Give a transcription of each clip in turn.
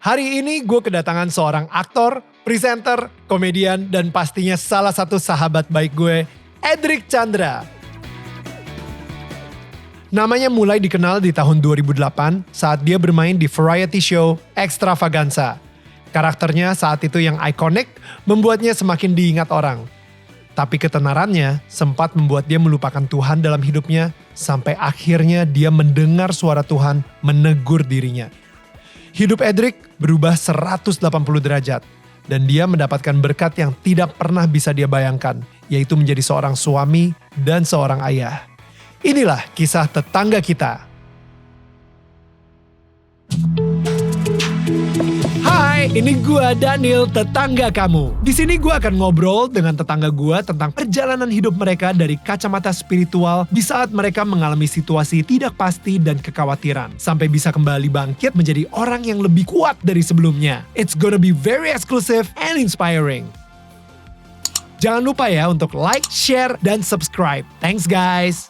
Hari ini gue kedatangan seorang aktor, presenter, komedian, dan pastinya salah satu sahabat baik gue, Edric Chandra. Namanya mulai dikenal di tahun 2008 saat dia bermain di variety show Extravaganza. Karakternya saat itu yang ikonik membuatnya semakin diingat orang. Tapi ketenarannya sempat membuat dia melupakan Tuhan dalam hidupnya sampai akhirnya dia mendengar suara Tuhan menegur dirinya. Hidup Edric berubah 180 derajat dan dia mendapatkan berkat yang tidak pernah bisa dia bayangkan, yaitu menjadi seorang suami dan seorang ayah. Inilah kisah tetangga kita. Hai, ini gua Daniel, tetangga kamu. Di sini gua akan ngobrol dengan tetangga gua tentang perjalanan hidup mereka dari kacamata spiritual di saat mereka mengalami situasi tidak pasti dan kekhawatiran, sampai bisa kembali bangkit menjadi orang yang lebih kuat dari sebelumnya. It's gonna be very exclusive and inspiring. Jangan lupa ya untuk like, share, dan subscribe. Thanks guys.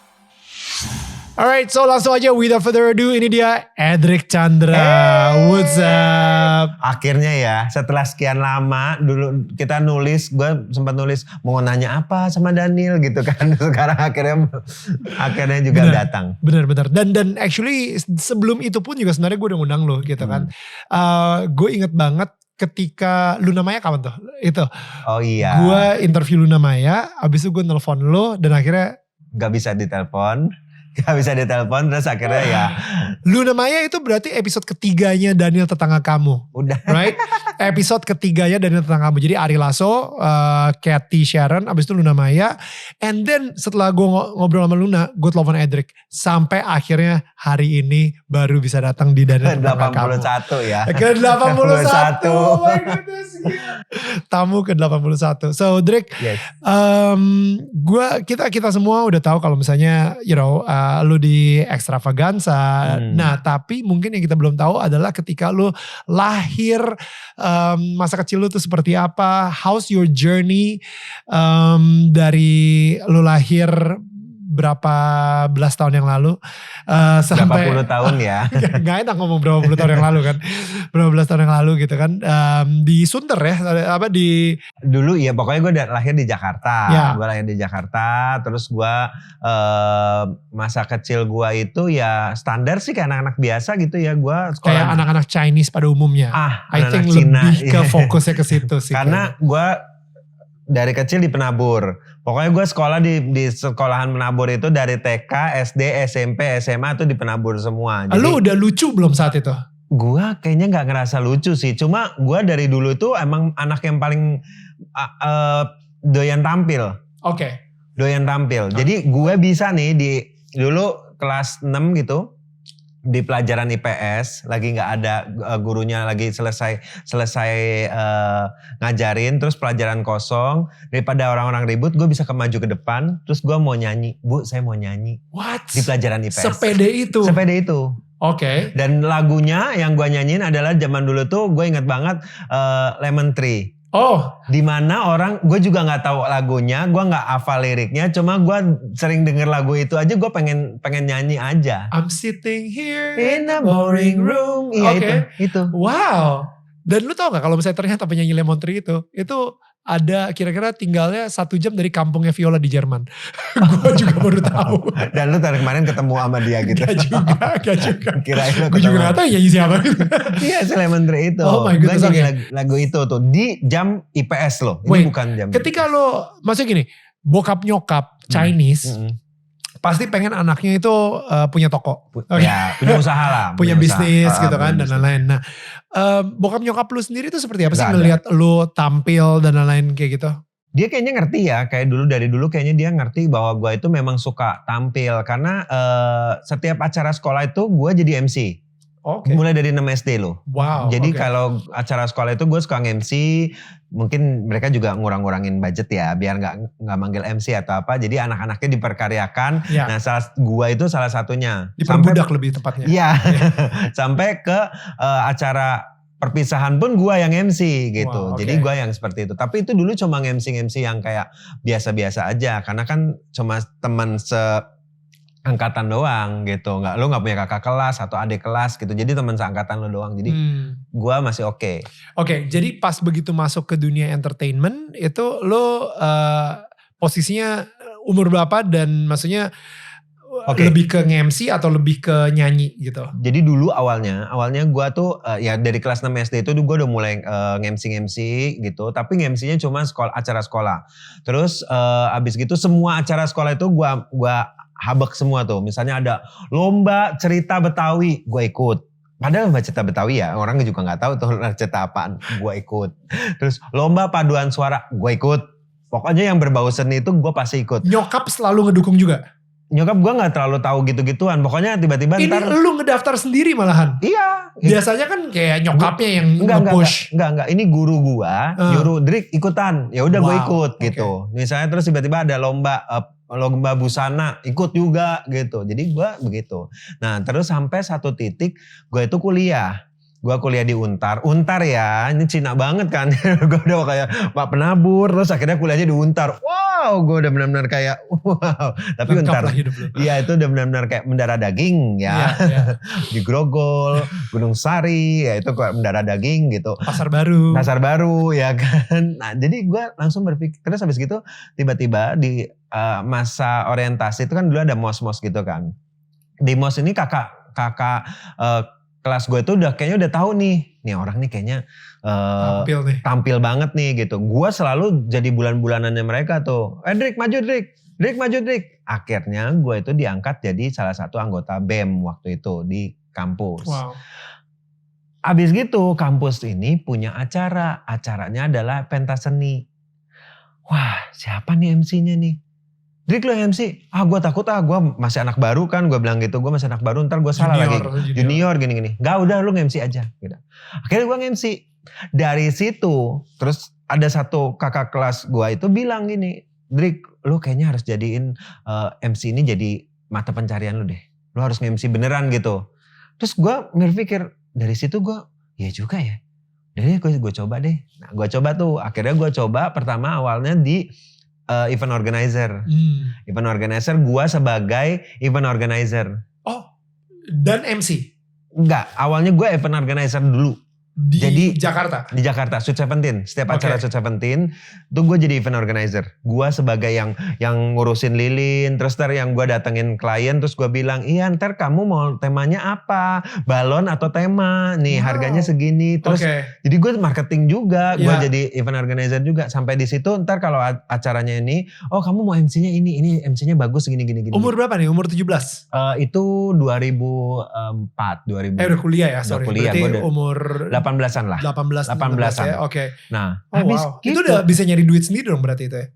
Alright, so langsung aja without further ado, ini dia Edric Chandra. Hey. What's up? Akhirnya ya, setelah sekian lama dulu kita nulis, gue sempat nulis mau nanya apa sama Daniel gitu kan. Sekarang akhirnya juga datang. Benar. Dan actually sebelum itu pun juga sebenarnya gue udah ngundang lo gitu kan. Gue inget banget ketika Luna Maya kapan tuh? Itu. Oh iya. Gue interview Luna Maya, abis itu gue nelfon lo dan akhirnya gak bisa ditelepon terus akhirnya ya. Luna Maya itu berarti episode ketiganya Daniel Tetangga Kamu. Udah. Right? Episode ketiganya Daniel Tetangga Kamu. Jadi Ari Lasso, Cathy Sharon, abis itu Luna Maya. And then setelah gue ngobrol sama Luna, gue telepon Edric. Sampai akhirnya hari ini baru bisa datang di Daniel Tetangga Kamu. Ke-81 ya. Ke-81. Oh my goodness. Tamu ke-81. So Drake, yes. Kita semua udah tahu kalau misalnya lu di Extravaganza. Nah tapi mungkin yang kita belum tahu adalah ketika lu lahir, masa kecil lu tuh seperti apa, how's your journey dari lu lahir berapa belas tahun yang lalu sampai berapa puluh tahun ya. Gak enak ngomong berapa puluh tahun yang lalu kan. Berapa belas tahun yang lalu gitu kan. Di Sunter ya. Dulu ya pokoknya gue lahir di Jakarta. Ya. Gue lahir di Jakarta. Terus gue masa kecil gue itu ya standar sih kayak anak-anak biasa gitu ya. Gue sekolah. Kayak anak-anak Chinese pada umumnya. I think Cina, lebih ke fokusnya ke situ sih. Karena gue dari kecil di penabur. Pokoknya gue sekolah di sekolahan penabur itu dari TK, SD, SMP, SMA tuh di penabur semua. Jadi, lu udah lucu belum saat itu? Gue kayaknya gak ngerasa lucu sih. Cuma gue dari dulu tuh emang anak yang paling doyan tampil. Oke. Doyan tampil. Jadi gue bisa nih dulu kelas 6 gitu. Di pelajaran IPS lagi nggak ada gurunya lagi selesai ngajarin, terus pelajaran kosong, daripada orang-orang ribut gue bisa maju ke depan, terus gue mau nyanyi, Bu saya mau nyanyi. What? Di pelajaran IPS. Sepede itu. Oke. Dan lagunya yang gue nyanyiin adalah zaman dulu tuh gue inget banget Lemon Tree. Oh, dimana orang, gue juga nggak tahu lagunya, gue nggak hafal liriknya, cuma gue sering denger lagu itu aja, gue pengen nyanyi aja. I'm sitting here in a boring room. Iya itu. Wow. Dan lu tau gak kalau misalnya ternyata penyanyi Lemon Tree itu ada kira-kira tinggalnya 1 jam dari kampungnya Viola di Jerman. Gue juga baru tahu. Dan lu tadi kemarin ketemu sama dia gitu. Gak juga. Kirain lu ketemu. Gue juga gak tahu nyanyi siapa gitu. Iya si Lemon Tree itu. Oh my goodness. Gue nyanyi lagu itu tuh di jam IPS loh. Ini bukan jam. Ketika lo, maksudnya gini, bokap nyokap Chinese, pasti pengen anaknya itu punya toko. Ya, punya usaha lah. punya bisnis gitu kan dan lain-lain. Nah bokap nyokap lu sendiri itu seperti apa sih ngelihat lu tampil dan lain-lain kayak gitu? Dia kayaknya ngerti ya, kayak dari dulu kayaknya dia ngerti bahwa gue itu memang suka tampil. Karena setiap acara sekolah itu gue jadi MC. Okay. Mulai dari 6 SD loh. Wow. Jadi kalau acara sekolah itu gue suka MC, mungkin mereka juga ngurang-ngurangin budget ya, biar nggak manggil MC atau apa. Jadi anak-anaknya diperkaryakan. Ya. Nah, gue itu salah satunya. Diperbudak lebih tepatnya. Iya. Sampai ke acara perpisahan pun gue yang MC gitu. Wow, okay. Jadi gue yang seperti itu. Tapi itu dulu cuma MC yang kayak biasa-biasa aja. Karena kan cuma teman angkatan doang gitu. Lu gak punya kakak kelas atau adik kelas gitu. Jadi teman seangkatan lu doang. Jadi gue masih oke. Oke, jadi pas begitu masuk ke dunia entertainment itu lu posisinya umur berapa dan maksudnya lebih ke nge-MC atau lebih ke nyanyi gitu? Jadi dulu awalnya gue tuh ya dari kelas 6 SD itu gue udah mulai nge-MC gitu. Tapi nge-MC-nya cuma acara sekolah. Terus abis gitu semua acara sekolah itu gue habek semua tuh. Misalnya ada lomba cerita Betawi, gue ikut. Padahal lomba cerita Betawi ya, orang juga gak tahu tuh cerita apaan, gue ikut. Terus lomba paduan suara, gue ikut. Pokoknya yang berbau seni itu gue pasti ikut. Nyokap selalu ngedukung juga? Nyokap gue gak terlalu tahu gitu-gituan. Pokoknya tiba-tiba ini lu ngedaftar sendiri malahan? Iya. Biasanya kan kayak nyokapnya yang nge-push. Enggak. Ini guru gue nyuruh, Drik ikutan. Ya udah gue ikut gitu. Misalnya terus tiba-tiba ada lomba busana, ikut juga gitu. Jadi gue begitu. Nah terus sampai satu titik gue itu kuliah. Gue kuliah di Untar. Untar ya, ini Cina banget kan. Gue udah kayak Pak Penabur, terus akhirnya kuliahnya di Untar. Wow, gue udah benar-benar kayak wow. Tapi Untar, iya itu udah benar-benar kayak mendarah daging ya. Di Grogol, Gunung Sari, ya itu kayak mendarah daging gitu. Pasar baru ya kan. Nah jadi gue langsung berpikir, terus habis gitu tiba-tiba di masa orientasi itu kan dulu ada mos-mos gitu kan. Di mos ini kakak kelas gue itu kayaknya udah tahu nih orang nih kayaknya tampil banget nih gitu. Gue selalu jadi bulan-bulanannya mereka tuh. Drik maju Drik. Akhirnya gue itu diangkat jadi salah satu anggota BEM waktu itu di kampus. Wow. Abis gitu kampus ini punya acaranya adalah pentas seni. Wah siapa nih MC-nya nih? Drik lo MC, gue takut gue masih anak baru kan, gue bilang gitu, gue masih anak baru ntar gue salah lagi. Junior gini. Gak udah lu nge-MC aja. Gitu. Akhirnya gue nge-MC. Dari situ, terus ada satu kakak kelas gue itu bilang gini, Drik lu kayaknya harus jadiin MC ini jadi mata pencarian lu deh. Lu harus nge-MC beneran gitu. Terus gue berpikir, dari situ gue, ya juga ya. Jadi gue coba deh. Nah gue coba tuh, akhirnya gue coba pertama awalnya di event organizer. Event organizer gue sebagai event organizer. Oh, dan MC? Enggak, awalnya gue event organizer dulu. Di Jakarta? Di Jakarta, Sweet 17. Setiap acara Sweet 17, tuh gue jadi event organizer. Gue sebagai yang ngurusin lilin, terus ntar yang gue datengin klien, terus gue bilang, iya ntar kamu mau temanya apa? Balon atau tema? Nih harganya segini. Terus jadi gue marketing juga, gue jadi event organizer juga. Sampai di situ ntar kalau acaranya ini, kamu mau MC-nya ini MC-nya bagus gini. Umur berapa nih? Umur 17? Itu 2004. Udah kuliah ya, sorry. Kuliah, berarti umur 18-an lah. 18-an ya, oke. Nah, habis gitu. Itu udah bisa nyari duit sendiri dong berarti itu ya?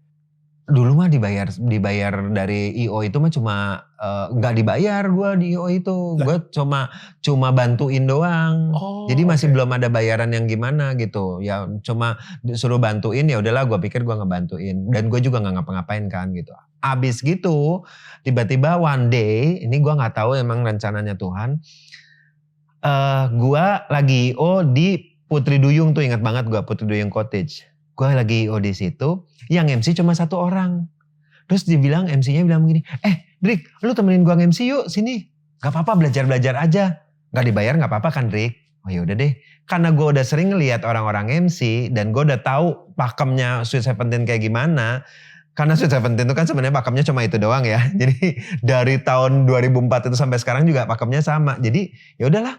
Dulu mah dibayar dari IO itu mah cuma nggak dibayar gue di IO itu. Gue cuma bantuin doang. Jadi masih belum ada bayaran yang gimana gitu. Ya cuma disuruh bantuin, ya udahlah gue pikir gue ngebantuin. Dan gue juga nggak ngapa-ngapain kan gitu. Abis gitu tiba-tiba one day, ini gue nggak tahu emang rencananya Tuhan. Gue lagi IO di Putri Duyung tuh, ingat banget gue, Putri Duyung Cottage. Gue lagi IO di situ, yang MC cuma satu orang. Terus MC-nya bilang begini, Drik lu temenin gue MC yuk sini. Gak apa-apa, belajar-belajar aja. Gak dibayar gak apa-apa kan Drik? Oh yaudah deh, karena gue udah sering ngeliat orang-orang MC dan gue udah tahu pakemnya Sweet 17 kayak gimana. Karena Sweet 17 itu kan sebenarnya pakemnya cuma itu doang ya. Jadi dari tahun 2004 itu sampai sekarang juga pakemnya sama. Jadi ya udahlah,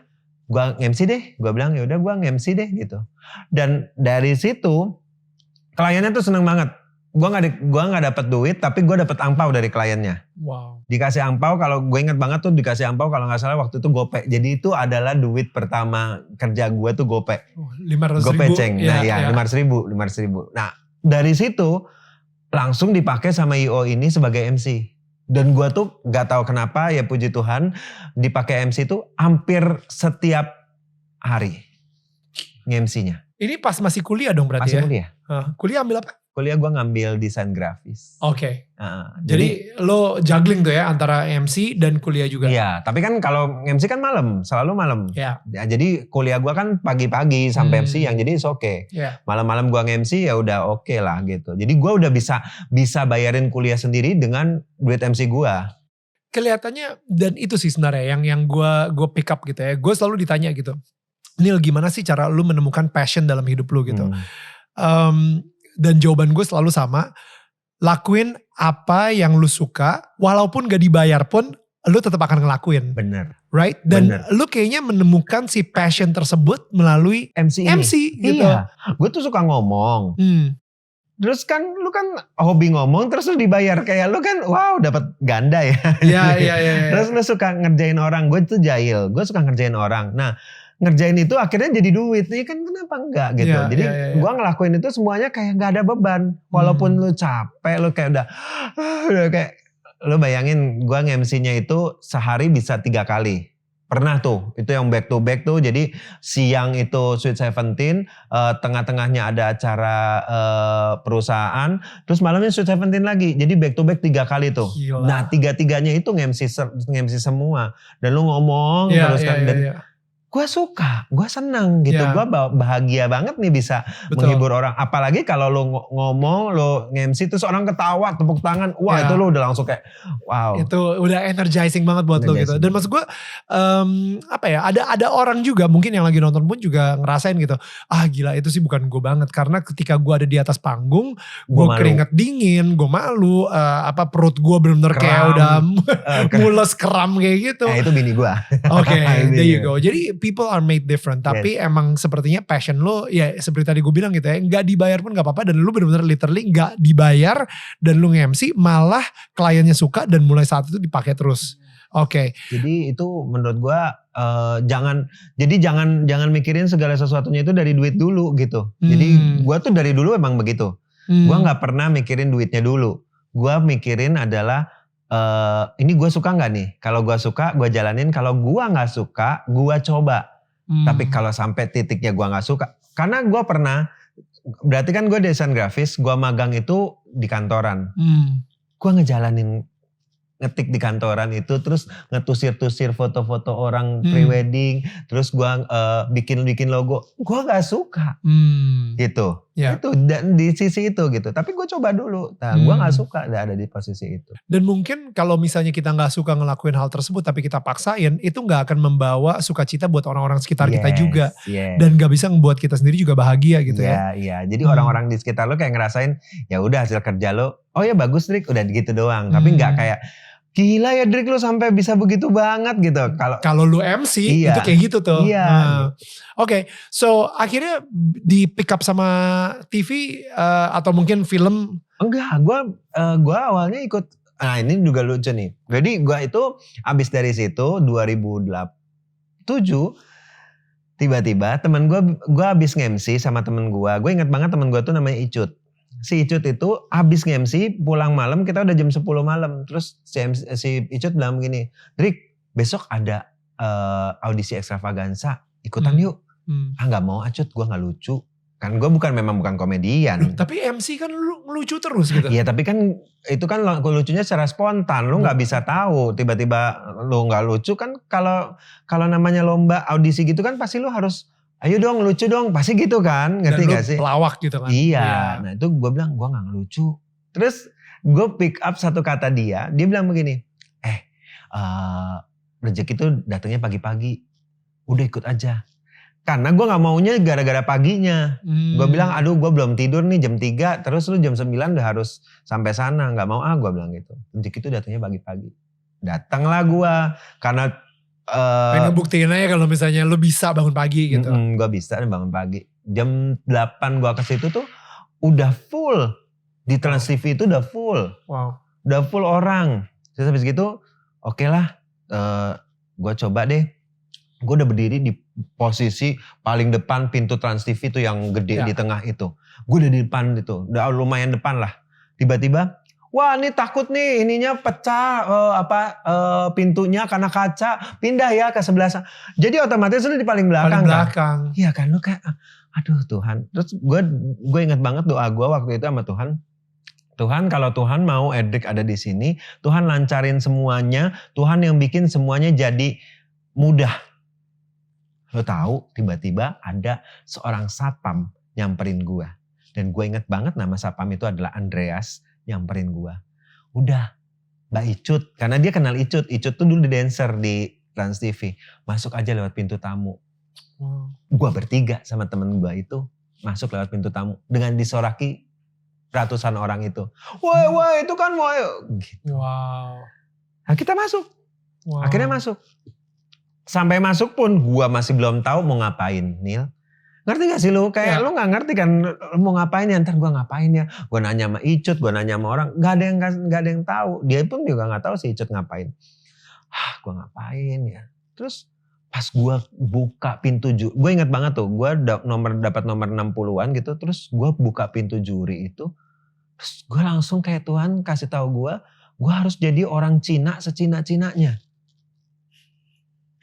gue nge-MC deh. Gue bilang ya udah gue nge-MC deh gitu. Dan dari situ kliennya tuh seneng banget. Gue nggak dapet duit, tapi gue dapet angpau dari kliennya. Wow. Dikasih angpau, kalau gue ingat banget tuh dikasih angpau kalau nggak salah waktu itu gope. Jadi itu adalah duit pertama kerja gue tuh gope. 500 gope ribu. Ceng. Nah ya 500 ribu. Nah dari situ langsung dipakai sama IO ini sebagai MC. Dan gue tuh gak tahu kenapa ya puji Tuhan dipakai MC tuh hampir setiap hari nge-MC-nya. Ini pas masih kuliah dong berarti masih ya? Kuliah. Kuliah ambil apa? Kuliah gue ngambil desain grafis. Oke. Jadi lo juggling tuh ya antara MC dan kuliah juga? Iya, tapi kan kalau MC kan malam, selalu malam. Iya. Ya, jadi kuliah gue kan pagi-pagi sampai MC yang jadi oke. Yeah. Malam-malam gue nge-MC ya udah oke lah gitu. Jadi gue udah bisa bayarin kuliah sendiri dengan duit MC gue. kelihatannya, dan itu sih sebenarnya yang gue pick up gitu ya. Gue selalu ditanya gitu, Nil gimana sih cara lu menemukan passion dalam hidup lu gitu. Dan jawaban gue selalu sama, lakuin apa yang lu suka, walaupun gak dibayar pun lu tetap akan ngelakuin. Bener. Right? Dan Bener. lu kayaknya menemukan si passion tersebut melalui MC ini. MC gitu. Iya, gue tuh suka ngomong. Terus kan lu kan hobi ngomong, terus lu dibayar kayak lu kan wow dapat ganda ya. Iya. Terus lu suka ngerjain orang, gue tuh jahil, gue suka ngerjain orang. Nah ngerjain itu akhirnya jadi duit, nih kan kenapa enggak gitu. Iya, Jadi iya. gue ngelakuin itu semuanya kayak gak ada beban. Walaupun lu capek, lu kayak udah kayak, lu bayangin gue nge-MC-nya itu sehari bisa 3 kali. Pernah tuh, itu yang back to back tuh. Jadi siang itu Sweet 17, tengah-tengahnya ada acara perusahaan, terus malamnya Sweet 17 lagi. Jadi back to back 3 kali tuh. Gila. Nah 3-3-nya itu nge-MC semua. Dan lu ngomong terus kan. Dan gue suka, gue seneng gitu. Gue bahagia banget nih bisa menghibur orang. Apalagi kalau lu ngomong, lu nge-MC terus orang ketawa, tepuk tangan. Wah itu lu udah langsung kayak wow. Itu udah energizing banget buat lu gitu. Dan maksud gue apa ya, ada orang juga mungkin yang lagi nonton pun juga ngerasain gitu. Ah gila itu sih bukan gue banget. Karena ketika gue ada di atas panggung, gue keringet dingin, gue malu. Perut gue bener-bener kayak udah mules kram kayak gitu. Nah itu bini gue. Oke, there you go. Jadi people are made different, tapi emang sepertinya passion lo ya seperti tadi gue bilang gitu ya, nggak dibayar pun nggak apa-apa, dan lu benar-benar literally nggak dibayar dan lu nge-MC malah kliennya suka dan mulai saat itu dipakai terus. Oke. Jadi itu menurut gue jangan mikirin segala sesuatunya itu dari duit dulu gitu. Jadi gue tuh dari dulu emang begitu. Gue nggak pernah mikirin duitnya dulu. Gue mikirin adalah ini gue suka gak nih? Kalau gue suka, gue jalanin. Kalau gue gak suka, gue coba. Tapi kalau sampai titiknya gue gak suka. Karena gue pernah, berarti kan gue desain grafis, gue magang itu di kantoran. Gue ngejalanin, ngetik di kantoran itu, terus ngetusir-tusir foto-foto orang prewedding, terus gue bikin logo. Gue gak suka. Gitu. Itu dan di sisi itu gitu. Tapi gue coba dulu. Nah, gue gak suka ada di posisi itu. Dan mungkin kalau misalnya kita gak suka ngelakuin hal tersebut tapi kita paksain, itu gak akan membawa sukacita buat orang-orang sekitar kita juga. Dan gak bisa membuat kita sendiri juga bahagia gitu ya. Iya. Jadi orang-orang di sekitar lo kayak ngerasain, ya udah hasil kerja lo, oh ya bagus Drik, udah gitu doang. Tapi gak kayak, gila ya Drik lu sampai bisa begitu banget gitu. Kalau lu MC itu kayak gitu tuh. Iya. Oke, so akhirnya di pick up sama TV atau mungkin film? Enggak, gue awalnya ikut. Nah ini juga lucu nih. Jadi gue itu abis dari situ 2007 tiba-tiba teman gue abis nge-MC sama temen gue. Gue inget banget temen gue tuh namanya Icut. Si Icut itu abis nge-MC pulang malam, kita udah jam 10 malam. Terus si Icut bilang begini, Drik besok ada audisi Extravaganza, ikutan yuk. Gak mau Acut, gue gak lucu. Kan gue memang bukan komedian. Tapi MC kan lucu terus gitu. Iya tapi kan itu kan lucunya secara spontan. Lu gak bisa tahu tiba-tiba lu gak lucu kan. Kalau namanya lomba audisi gitu kan pasti lu harus ayo dong lucu dong, pasti gitu kan, ngerti gak sih? Pelawak gitu kan. Iya, nah itu gue bilang gue gak ngelucu. Terus gue pick up satu kata dia bilang begini, rezeki itu datangnya pagi-pagi, udah ikut aja. Karena gue gak maunya gara-gara paginya. Gue bilang aduh gue belum tidur nih jam 3, terus lu jam 9 udah harus sampai sana, gak mau gue bilang gitu. Rezeki itu datangnya pagi-pagi. Datanglah gue, karena pengen buktiin aja kalau misalnya lu bisa bangun pagi gitu. Gue bisa bangun pagi. Jam 8 gue ke situ tuh udah full. Di Trans TV itu udah full. Wow. Udah full orang. Terus habis gitu oke lah. Gue coba deh. Gue udah berdiri di posisi paling depan pintu Trans TV itu yang gede di tengah itu. Gue udah di depan itu. Udah lumayan depan lah. Tiba-tiba wah ini takut nih ininya pecah pintunya karena kaca, pindah ya ke sebelah sana. Jadi otomatis lu di paling belakang. Kan? Iya kan, lu kayak aduh Tuhan. Terus gue ingat banget doa gue waktu itu sama Tuhan. Tuhan kalau Tuhan mau Edric ada di sini, Tuhan lancarin semuanya, Tuhan yang bikin semuanya jadi mudah. Lo tahu tiba-tiba ada seorang satpam nyamperin gue. Dan gue inget banget nama satpam itu adalah Andreas. Nyamperin gue, udah Mbak Icut, karena dia kenal Icut. Icut tuh dulu dancer di Trans TV. Masuk aja lewat pintu tamu. Gua bertiga sama temen gua itu masuk lewat pintu tamu dengan disoraki ratusan orang itu. Woi itu kan woi. Gitu. Wow. Nah kita masuk. Wow. Akhirnya masuk. Sampai masuk pun gua masih belum tahu mau ngapain, Nil. Ngerti gak sih lu? Kayak lu gak ngerti kan mau ngapain ya, ntar gua ngapain ya. Gua nanya sama Icut, gua nanya sama orang. Gak ada yang tahu. Dia pun juga gak tahu si Icut ngapain. Gua ngapain ya. Terus pas gue buka pintu juri, gue ingat banget tuh, gue dapat nomor 60-an gitu, terus gue buka pintu juri itu, terus gue langsung kayak Tuhan kasih tahu gue harus jadi orang Cina secina-cinanya.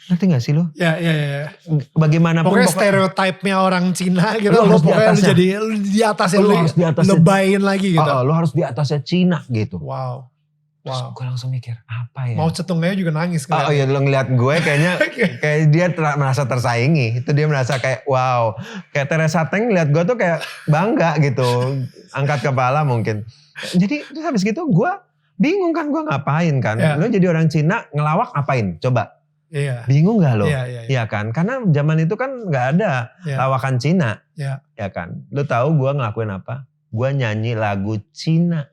Ngerti gak sih lo? Ya. Bagaimanapun pokoknya stereotipnya orang Cina gitu, lo pokoknya lu jadi di atasnya, lu harus di atasnya, lebayin lagi gitu. Lo harus di atasnya Cina gitu. Wow. Terus gue langsung mikir apa ya? Mau Cetungnya juga nangis. Oh iya, lo ngeliat gue kayaknya kayak dia merasa tersaingi. Itu dia merasa kayak wow. Kayak Teresa Teng ngeliat gue tuh kayak bangga gitu. Angkat kepala mungkin. Jadi terus habis gitu gue bingung kan, gue ngapain kan. Lo jadi orang Cina ngelawak ngapain? Coba. Iya. Bingung gak lo? Iya Kan? Karena zaman itu kan gak ada lawakan Cina. Iya kan? Lo tahu gue ngelakuin apa? Gue nyanyi lagu Cina.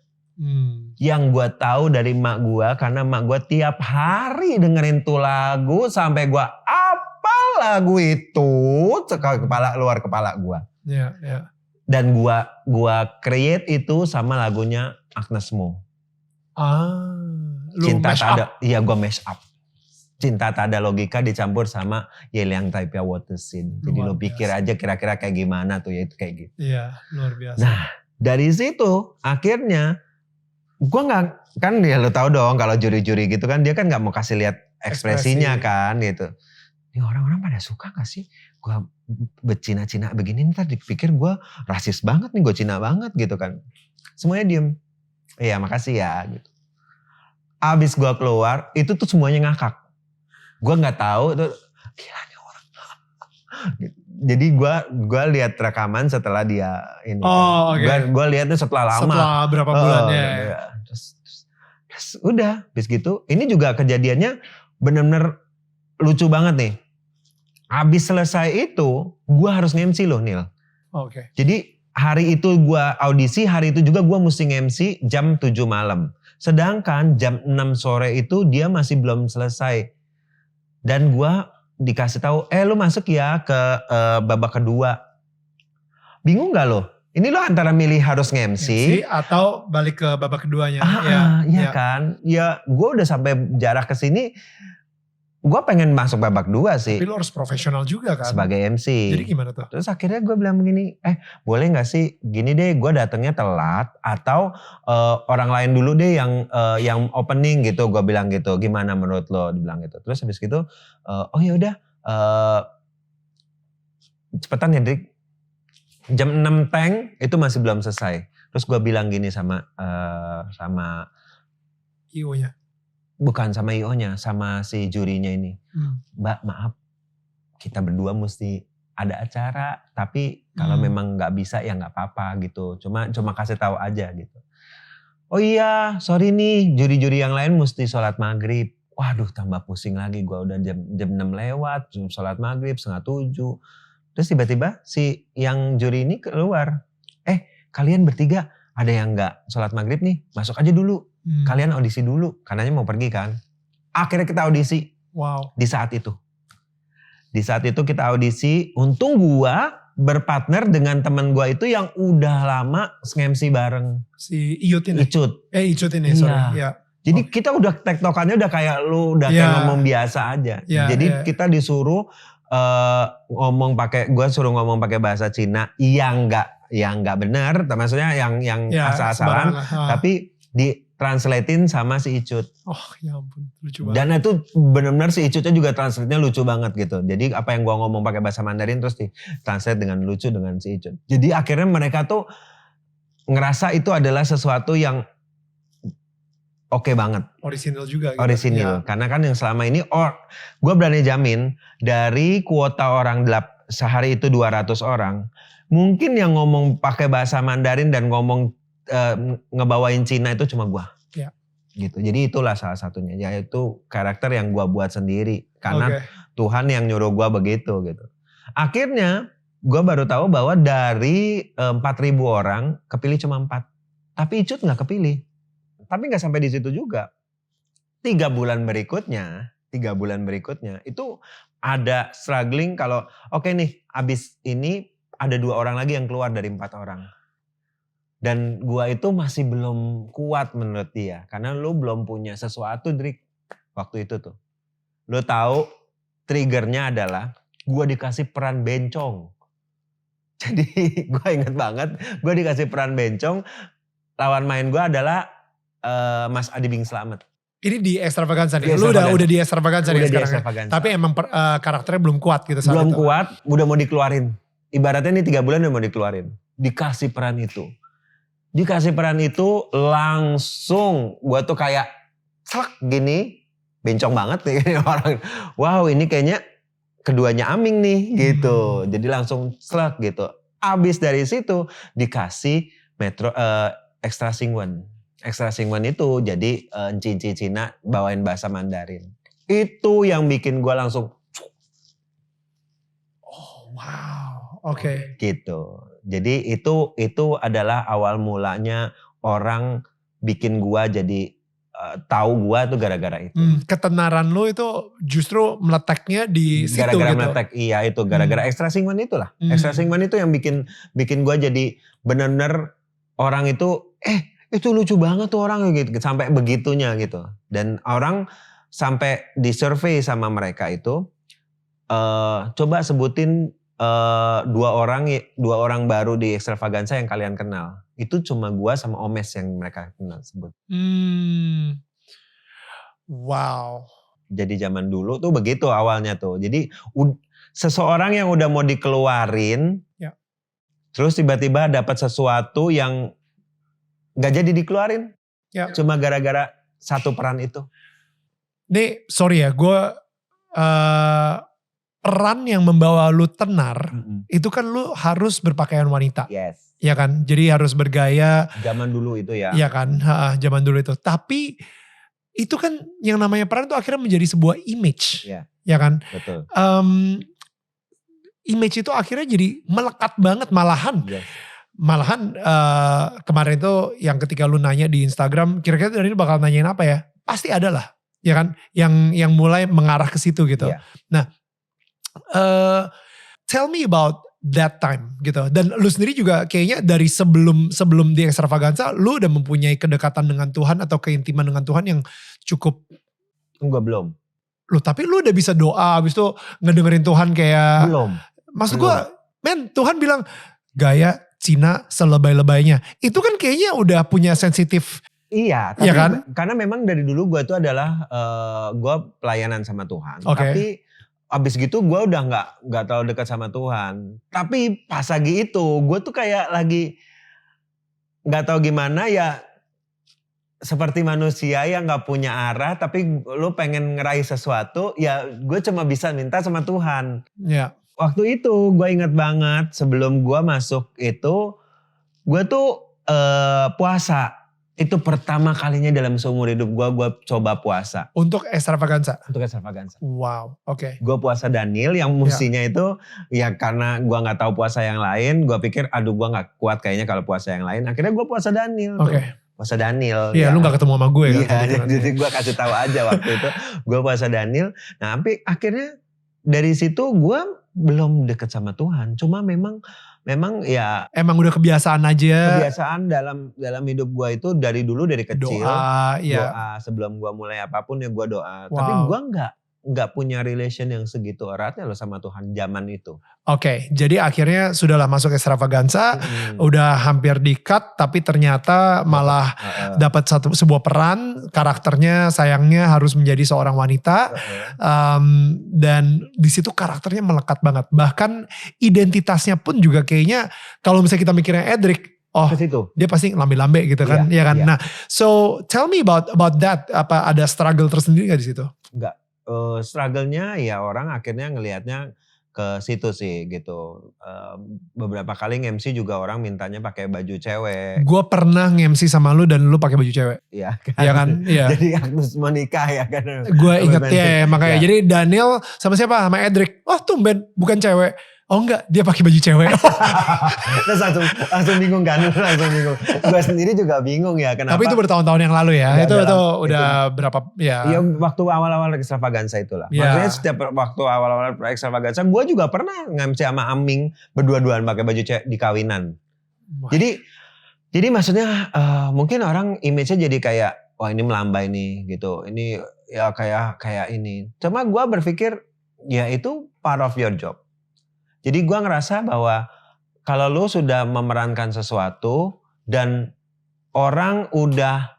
Yang gue tahu dari mak gue, karena mak gue tiap hari dengerin tuh lagu sampai gue apal lagu itu luar kepala gue. Iya. Dan gue create itu sama lagunya Agnes Mo. Cinta tak ada, iya gue mash up. Cinta tak ada logika dicampur sama Yeliang Taipei Water Scene. Jadi lo pikir aja kira-kira kayak gimana tuh ya, itu kayak gitu. Iya, luar biasa. Nah dari situ akhirnya gue gak, kan ya lo tau dong kalau juri-juri gitu kan dia kan gak mau kasih lihat ekspresinya kan gitu. Ini orang-orang pada suka gak sih gue bercina-cina begini, ntar dipikir gue rasis banget nih, gue Cina banget gitu kan. Semuanya diem. Iya makasih ya gitu. Abis gue keluar itu tuh semuanya ngakak. Gue gak tahu tuh gila nih orang. Jadi gue lihat rekaman setelah dia ini. Oh oke. Gue lihatnya setelah lama. Setelah berapa bulannya. Terus udah, habis gitu. Ini juga kejadiannya bener-bener lucu banget nih. Habis selesai itu, gue harus nge-MC loh Nil. Oke. Jadi hari itu gue audisi, hari itu juga gue mesti nge-MC jam 7 malam. Sedangkan jam 6 sore itu dia masih belum selesai. Dan gue dikasih tahu, lu masuk ya ke babak kedua. Bingung gak lo? Ini lo antara milih harus nge-MC atau balik ke babak keduanya. Iya kan. Ya gue udah sampai jarak ke sini. Gue pengen masuk babak 2 sih. Tapi lo harus profesional juga kan. Sebagai MC. Jadi gimana tuh? Terus akhirnya gue bilang begini. Boleh gak sih gini deh gue datangnya telat. Atau orang lain dulu deh yang opening gitu. Gue bilang gitu. Gimana menurut lo? Dibilang gitu. Terus habis gitu. Oh ya udah. Cepetan ya Drik. Jam 6 tank itu masih belum selesai. Terus gue bilang gini sama IO-nya. Bukan sama IO-nya, sama si jurinya ini. Mbak maaf, kita berdua mesti ada acara. Tapi kalau memang gak bisa ya gak apa-apa gitu. Cuma kasih tahu aja gitu. Oh iya, sorry nih, juri-juri yang lain mesti sholat maghrib. Waduh tambah pusing lagi, gue udah jam 6 lewat, sholat maghrib 6:30. Terus tiba-tiba si yang juri ini keluar. Kalian bertiga ada yang gak sholat maghrib nih, masuk aja dulu. Kalian audisi dulu, karenanya mau pergi kan. Akhirnya kita audisi. Wow. Di saat itu. Di saat itu kita audisi, untung gua berpartner dengan teman gua itu yang udah lama nge-MC bareng. Si Icut ini? Icut ini, sorry. Iya. Jadi kita udah tektokannya udah kayak lu udah kayak ngomong biasa aja. Jadi kita disuruh gue suruh ngomong pakai bahasa Cina yang nggak benar, maksudnya yang asal-asalan, tapi ditranslatein sama si Icut. Oh ya ampun, lucu banget. Dan itu benar-benar si Icutnya juga translate-nya lucu banget gitu. Jadi apa yang gue ngomong pakai bahasa Mandarin terus ditranslate dengan lucu dengan si Icut. Jadi akhirnya mereka tuh ngerasa itu adalah sesuatu yang oke banget. Orisinil juga. Orisinil. Karena kan yang selama ini, gue berani jamin dari kuota orang sehari itu 200 orang. Mungkin yang ngomong pakai bahasa Mandarin dan ngomong ngebawain Cina itu cuma gue. Ya. gitu. Jadi itulah salah satunya, yaitu karakter yang gua buat sendiri karena Tuhan yang nyuruh gua begitu gitu. Akhirnya gua baru tahu bahwa dari 4.000 orang kepilih cuma 4. Tapi Icut nggak kepilih. Tapi nggak sampai di situ juga. 3 bulan berikutnya itu ada struggling kalau oke nih abis ini ada 2 orang lagi yang keluar dari 4 orang. Dan gua itu masih belum kuat menurut dia. Karena lu belum punya sesuatu Drik. Waktu itu tuh. Lu tahu triggernya adalah gua dikasih peran bencong. Jadi gua inget banget. Gua dikasih peran bencong. Lawan main gua adalah Mas Adi Bing Slamet. Ini di Extravaganza nih? Lu udah di Extravaganza nih sekarang ya? Tapi emang karakternya belum kuat gitu saat belum itu? Kuat, udah mau dikeluarin. Ibaratnya nih 3 bulan udah mau dikeluarin. Dikasih peran itu. Langsung gue tuh kayak slek gini, bencong banget nih orang. Wow ini kayaknya keduanya Aming nih gitu. Jadi langsung slek gitu. Abis dari situ dikasih Extra Singwen. Extra Singwen itu jadi Cici Cina bawain bahasa Mandarin. Itu yang bikin gue langsung. Oh wow, oke. Gitu. Jadi itu adalah awal mulanya orang bikin gua jadi tahu gua tuh gara-gara itu. Ketenaran lu itu justru meletaknya di situ gara-gara gitu. Meletak, iya itu gara-gara Extra Singwen itulah. Extra Singwen itu yang bikin gua jadi benar-benar orang itu itu lucu banget tuh orang gitu sampai begitunya gitu. Dan orang sampai di survei sama mereka itu coba sebutin 2 orang baru di Extravaganza yang kalian kenal. Itu cuma gua sama Omes yang mereka kenal sebut. Wow. Jadi zaman dulu tuh begitu awalnya tuh. Jadi seseorang yang udah mau dikeluarin, terus tiba-tiba dapat sesuatu yang gak jadi dikeluarin. Cuma gara-gara satu peran itu. Nih sorry ya, gue peran yang membawa lu tenar, itu kan lu harus berpakaian wanita. Yes. Ya kan, jadi harus bergaya. Zaman dulu itu ya. Iya kan, zaman dulu itu. Tapi itu kan yang namanya peran itu akhirnya menjadi sebuah image. Iya. Ya kan. Betul. Image itu akhirnya jadi melekat banget malahan. Yes. Malahan kemarin itu yang ketika lu nanya di Instagram, kira-kira dari ini bakal nanyain apa ya? Pasti ada lah. Ya kan, yang mulai mengarah ke situ gitu. Yeah. Nah, tell me about that time gitu. Dan lu sendiri juga kayaknya dari sebelum di Extravaganza, lu udah mempunyai kedekatan dengan Tuhan atau keintiman dengan Tuhan yang cukup. Enggak, belum. Tapi lu udah bisa doa, habis itu ngedengerin Tuhan kayak. Belum. Maksud gue, Tuhan bilang gaya Cina selebay-lebaynya. Itu kan kayaknya udah punya sensitif. Iya, tapi ya kan? Karena memang dari dulu gue tuh adalah gue pelayanan sama Tuhan. Okay. Tapi abis gitu gue udah nggak terlalu dekat sama Tuhan. Tapi pas lagi itu gue tuh kayak lagi nggak tahu gimana ya, seperti manusia yang nggak punya arah. Tapi lu pengen ngeraih sesuatu, ya gue cuma bisa minta sama Tuhan. Iya. Waktu itu gue ingat banget sebelum gue masuk itu, gue tuh puasa. Itu pertama kalinya dalam seumur hidup gue coba puasa. Untuk Extravaganza? Untuk Extravaganza. Wow, oke. Gue puasa Daniel yang mestinya itu, ya karena gue gak tahu puasa yang lain, gue pikir aduh gue gak kuat kayaknya kalau puasa yang lain. Akhirnya gue puasa Daniel. Oke. Puasa Daniel. Iya, lu gak ketemu sama gue kan. Iya, jadi gue kasih tahu aja waktu itu. Gue puasa Daniel. Nah akhirnya dari situ gue belum deket sama Tuhan. Cuma memang ya. Emang udah kebiasaan aja. Kebiasaan dalam hidup gue itu dari dulu dari kecil. Doa, ya. Doa sebelum gue mulai apapun ya gue doa. Wow. Tapi gue nggak punya relation yang segitu eratnya loh sama Tuhan zaman itu. Oke, jadi akhirnya sudahlah masuk Extravaganza, udah hampir di-cut, tapi ternyata malah dapat sebuah peran, karakternya sayangnya harus menjadi seorang wanita, dan di situ karakternya melekat banget. Bahkan identitasnya pun juga kayaknya, kalau misalnya kita mikirnya Edric, dia pasti lambe-lambe gitu kan, ya kan. Nah, so tell me about that. Apa ada struggle tersendiri gak di situ? Enggak. Struggle-nya ya orang akhirnya ngelihatnya ke situ sih gitu. Beberapa kali MC juga orang mintanya pakai baju cewek. Gue pernah nge-MC sama lu dan lu pakai baju cewek. Iya kan? Iya kan? Iya. Jadi Agnes mau nikah ya kan? Gue inget ya makanya. Ya. Jadi Daniel sama siapa? Sama Edric. Oh tumben bukan cewek. Oh enggak, dia pakai baju cewek. Terus langsung bingung kan? Langsung bingung. Gue sendiri juga bingung ya kenapa. Tapi itu bertahun-tahun yang lalu ya. Ya, itu udah berapa ya. Iya waktu awal-awal Extravaganza itulah. Ya. Maksudnya setiap waktu awal-awal Extravaganza gue juga pernah nge-MC sama Aming berdua-duaan pakai baju cewek di kawinan. Wah. Jadi maksudnya mungkin orang image-nya jadi kayak wah ini melambai nih gitu. Ini ya kayak ini. Cuma gue berpikir ya itu part of your job. Jadi gue ngerasa bahwa kalau lu sudah memerankan sesuatu dan orang udah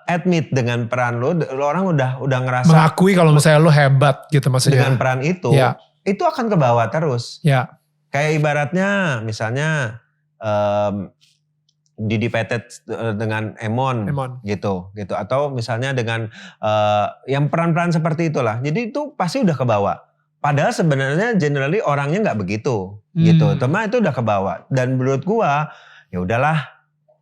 admit dengan peran lu, orang udah ngerasa mengakui kalau misalnya lu hebat gitu maksudnya. Dengan peran itu, ya. Itu akan ke bawah terus. Ya. Kayak ibaratnya misalnya Didi Petet dengan Emon. gitu atau misalnya dengan yang peran-peran seperti itulah. Jadi itu pasti udah ke bawah. Padahal sebenarnya generally orangnya nggak begitu gitu. Cuma itu udah ke bawah. Dan menurut gua ya udahlah,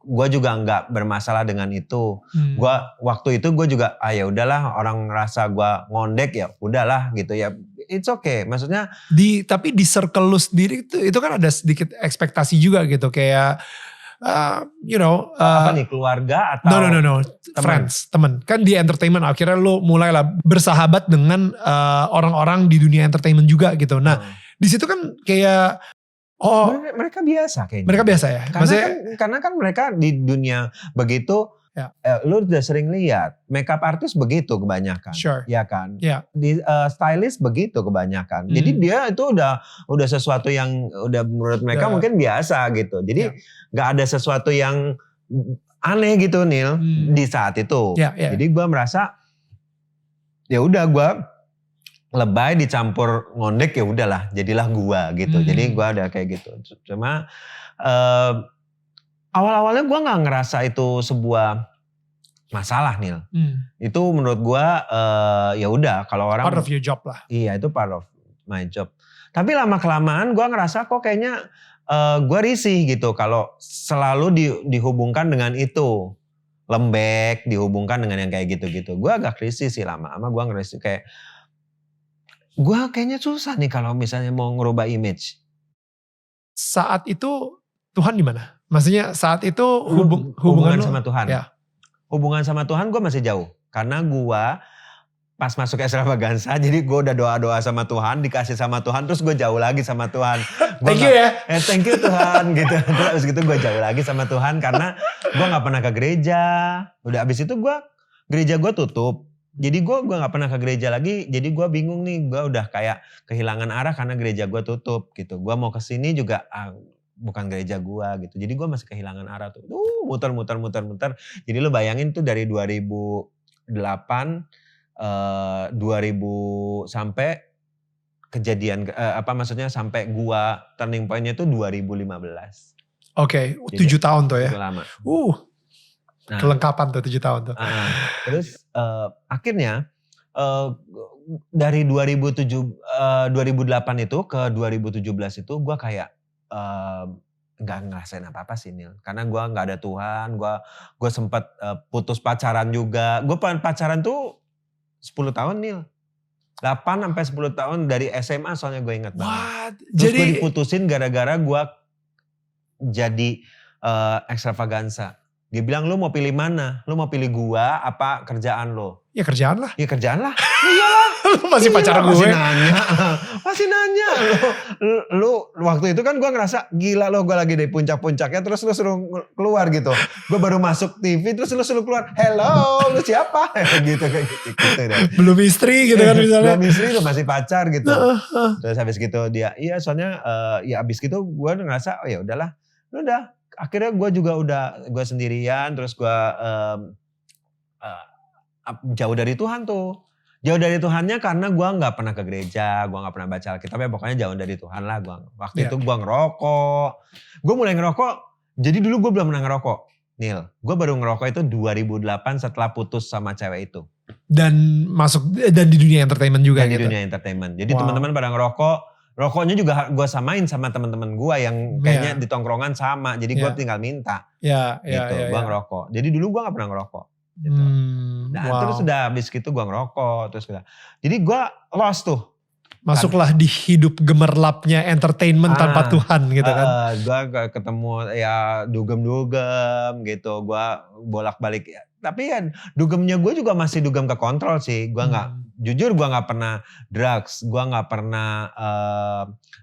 gua juga nggak bermasalah dengan itu. Gua waktu itu gua juga ya udahlah, orang ngerasa gua ngondek ya udahlah gitu ya. It's okay. Maksudnya tapi di circle lu sendiri itu kan ada sedikit ekspektasi juga gitu kayak apa nih, keluarga atau no friends, temen. Kan di entertainment akhirnya lu mulailah bersahabat dengan orang-orang di dunia entertainment juga gitu. Nah di situ kan kayak mereka biasa kayaknya. Mereka biasa ya. Karena kan mereka di dunia begitu. Ya. Lu udah sering lihat makeup artist begitu kebanyakan, ya kan? Yeah. Di stylist begitu kebanyakan. Jadi dia itu udah sesuatu yang udah menurut mereka mungkin biasa gitu. Jadi nggak ada sesuatu yang aneh gitu, Neil, di saat itu. Jadi gue merasa ya udah gue lebay dicampur ngondek ya udahlah, jadilah gue gitu. Jadi gue ada kayak gitu. Cuma awal-awalnya gue nggak ngerasa itu sebuah masalah, Neil. Itu menurut gue ya udah kalau orang part of your job lah. Iya, itu part of my job. Tapi lama kelamaan gue ngerasa kok kayaknya gue risih gitu kalau selalu dihubungkan dengan itu, lembek dihubungkan dengan yang kayak gitu-gitu. Gue agak risih sih lama-lama. Gue ngerasa kayak gue kayaknya susah nih kalau misalnya mau ngerubah image. Saat itu Tuhan di mana? Maksudnya saat itu hubungan sama Tuhan. Ya. Hubungan sama Tuhan gue masih jauh. Karena gue pas masuk Extravaganza, jadi gue udah doa-doa sama Tuhan, dikasih sama Tuhan, terus gue jauh lagi sama Tuhan. Thank you ya. Thank you Tuhan gitu. Terus gitu gue jauh lagi sama Tuhan karena gue gak pernah ke gereja. Udah abis itu gereja gue tutup. Jadi gue gak pernah ke gereja lagi, jadi gue bingung nih, gue udah kayak kehilangan arah karena gereja gue tutup gitu. Gue mau kesini juga bukan gereja gue gitu, jadi gue masih kehilangan arah tuh. Muter. Jadi lo bayangin tuh dari 2008, 2000 sampai kejadian, maksudnya sampai gue turning pointnya tuh 2015. Oke, 7 tahun tuh ya. Lama. Nah, kelengkapan tuh 7 tahun tuh. Terus akhirnya dari 2008 itu ke 2017 itu gue kayak nggak ngerasain apa-apa sih, Nil. Karena gue nggak ada Tuhan, gue sempat putus pacaran juga. Gue pacaran tuh 10 tahun, Nil. 8 sampai 10 tahun dari SMA soalnya gue ingat banget. Terus gue diputusin gara-gara gue jadi Extravaganza. Dia bilang, lu mau pilih mana? Lu mau pilih gua apa kerjaan lo? Ya kerjaan lah. Ya kerjaan lah. Iyalah. Lu masih pacar gue. Masih nanya. Lu waktu itu kan gua ngerasa gila lo, gua lagi di puncak-puncaknya terus lu suruh keluar gitu. Gua baru masuk TV terus lu suruh keluar. Hello, lu siapa? gitu kayak gitu. Belum istri gitu kan misalnya. Belum istri, lu masih pacar gitu. Terus habis gitu dia, iya soalnya ya habis gitu gua ngerasa oh ya udahlah. Udah. Akhirnya gue juga gue sendirian, terus gue jauh dari Tuhan tuh. Jauh dari Tuhannya karena gue gak pernah ke gereja, gue gak pernah baca Alkitab, ya pokoknya jauh dari Tuhan lah. Waktu itu gue ngerokok. Gue mulai ngerokok, jadi dulu gue belum pernah ngerokok. Nil, gue baru ngerokok itu 2008 setelah putus sama cewek itu. Dan dan di dunia entertainment juga dan gitu. di dunia entertainment. Jadi teman-teman pada ngerokok, rokoknya juga gue samain sama teman-teman gue yang kayaknya di tongkrongan sama. Jadi gue tinggal minta. Gitu. Gue ngerokok. Jadi dulu gue gak pernah ngerokok. Gitu. Terus udah habis gitu gue ngerokok. Jadi gue lost tuh. Masuklah di hidup gemerlapnya entertainment tanpa Tuhan gitu kan. Gue ketemu ya dugem-dugem gitu. Gue bolak-balik. Tapi ya dugemnya gue juga masih dugem ke kontrol sih. Gue jujur gue gak pernah drugs. Gue gak pernah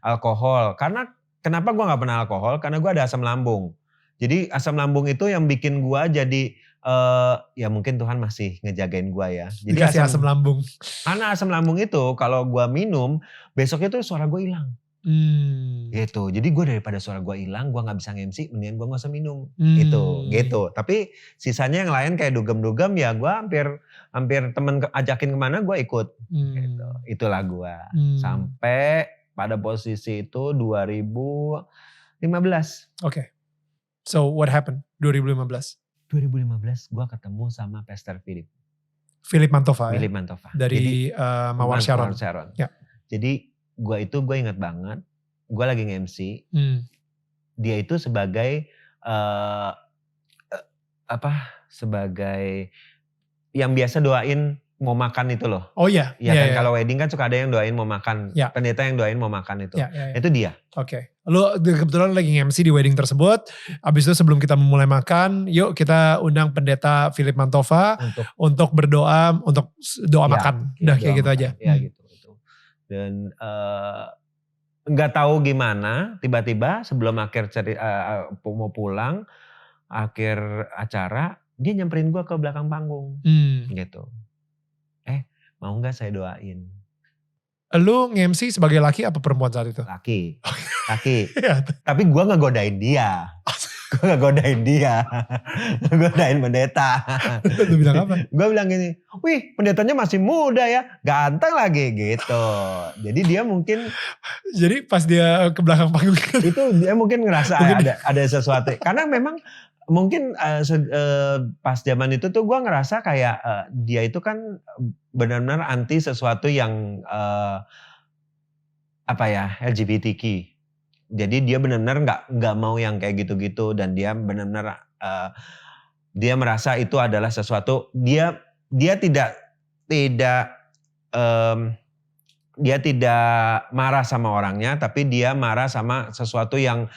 alkohol. Kenapa gue gak pernah alkohol? Karena gue ada asam lambung. Jadi asam lambung itu yang bikin gue jadi ya mungkin Tuhan masih ngejagain gue ya. Jadi dikasih asam lambung. Karena asam lambung itu kalau gue minum besoknya tuh suara gue hilang. Gitu. Jadi gue daripada suara gue hilang, gue nggak bisa nge-MC, mendingan gue nggak usah minum. Gitu. Tapi sisanya yang lain kayak dugem-dugem ya gue hampir temen ajakin kemana gue ikut. Gitu. Itulah gue. Sampai pada posisi itu 2015. Oke. So what happened 2015? 2015 gue ketemu sama Pastor Philip Mantova. Dari Mawar Sharon. Ya. Jadi gue ingat banget, gue lagi nge-MC, dia itu sebagai sebagai yang biasa doain mau makan itu loh. Oh iya. Ya kan kalau wedding kan suka ada yang doain mau makan, pendeta yang doain mau makan itu. Itu dia. Oke. Lu kebetulan lagi nge-MC di wedding tersebut. Abis itu sebelum kita memulai makan, yuk kita undang pendeta Philip Mantova untuk berdoa, untuk doa makan. Udah kayak gitu aja. Ya gitu. Dan nggak tahu gimana, tiba-tiba sebelum mau pulang, akhir acara, dia nyamperin gue ke belakang panggung. Gitu. Mau gak saya doain? Lu nge-MC sebagai laki apa perempuan saat itu? Laki. Tapi gue gak godain dia. Godain pendeta. Lu bilang apa? Gue bilang gini, wih pendetanya masih muda ya, ganteng lagi gitu. Jadi dia mungkin. Jadi pas dia ke belakang panggung. Itu dia mungkin ngerasa ada sesuatu. Karena memang mungkin pas zaman itu tuh gue ngerasa kayak dia itu kan benar-benar anti sesuatu yang LGBTQ. Jadi dia benar-benar nggak mau yang kayak gitu-gitu dan dia benar-benar dia merasa itu adalah sesuatu dia tidak dia tidak marah sama orangnya tapi dia marah sama sesuatu yang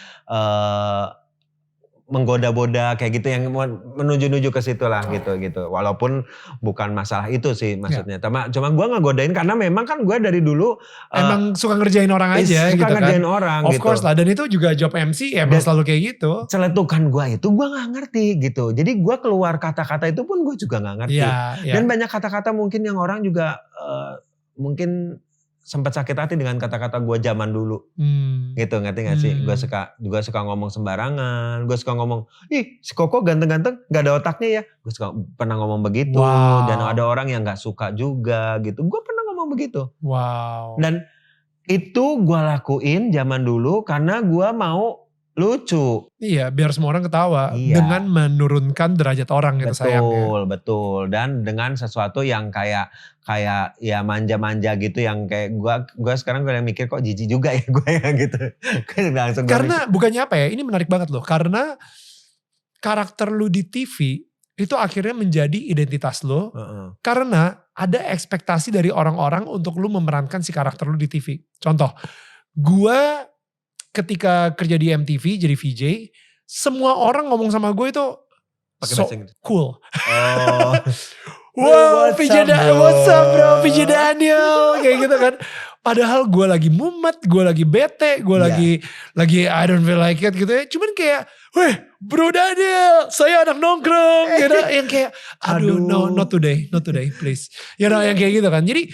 menggoda-goda kayak gitu yang menuju-nuju ke situ lah gitu. Walaupun bukan masalah itu sih maksudnya. Cuma gue gak godain karena memang kan gue dari dulu emang suka ngerjain orang aja gitu kan. Suka ngerjain orang of gitu. Course lah, dan itu juga job MC emang selalu kayak gitu. Celetukan gue itu gue gak ngerti gitu. Jadi gue keluar kata-kata itu pun gue juga gak ngerti. Dan banyak kata-kata mungkin yang orang juga mungkin sempat sakit hati dengan kata-kata gue zaman dulu. Gitu, ngerti gak sih? Gue suka ngomong sembarangan. Gue suka ngomong, ih si Koko ganteng-ganteng gak ada otaknya ya. Gue suka pernah ngomong begitu. Dan ada orang yang gak suka juga gitu. Gue pernah ngomong begitu. Dan itu gue lakuin zaman dulu karena gue mau lucu. Iya, biar semua orang ketawa. Dengan menurunkan derajat orang gitu sayangnya. Betul. Dan dengan sesuatu yang kayak ya manja-manja gitu yang kayak gue sekarang gue mikir kok jijik juga ya gue ya gitu. Karena bukannya apa ya, ini menarik banget loh. Karena karakter lu di TV itu akhirnya menjadi identitas lo. Karena ada ekspektasi dari orang-orang untuk lu memerankan si karakter lu di TV. Contoh, gue ketika kerja di MTV jadi VJ, semua orang ngomong sama gue itu so cool. Wow, what's up bro, VJ Daniel, kayak gitu kan. Padahal gue lagi mumet, gue lagi bete, gue lagi I don't feel like it gitu ya. Cuman kayak, weh bro Daniel, saya anak nongkrong, gitu. Yang kayak, aduh no, not today please. You know, yang kayak gitu kan. Jadi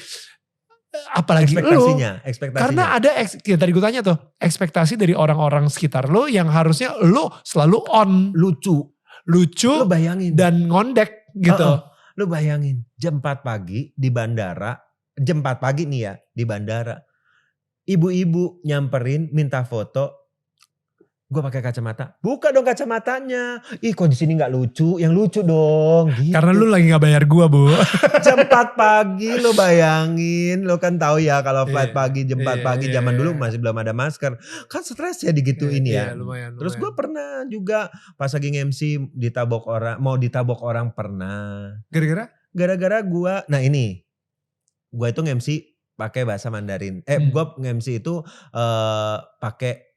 apalagi ekspektasinya. Karena ada ya tadi gue tanya tuh, ekspektasi dari orang-orang sekitar lo yang harusnya lo selalu on, lucu lo bayangin dan ngondek gitu. Lo bayangin jam 4 pagi di bandara, jam 4 pagi nih ya di bandara, ibu-ibu nyamperin minta foto, Gue pakai kacamata, buka dong kacamatanya. Ih kok di sini nggak lucu, yang lucu dong. Gitu. Karena lu lagi gak bayar gua, Bu. Jam 4 pagi lo bayangin, lo kan tahu ya kalau flight Iya, pagi jam 4 pagi iya, zaman iya. dulu masih belum ada masker. Kan stres ya digituin Iya, ya. lumayan. Terus gue pernah juga pas lagi MC ditabok orang, mau ditabok orang pernah. Gara-gara? Gara-gara gue, nah ini, gue itu MC pakai bahasa Mandarin. Gue MC itu pakai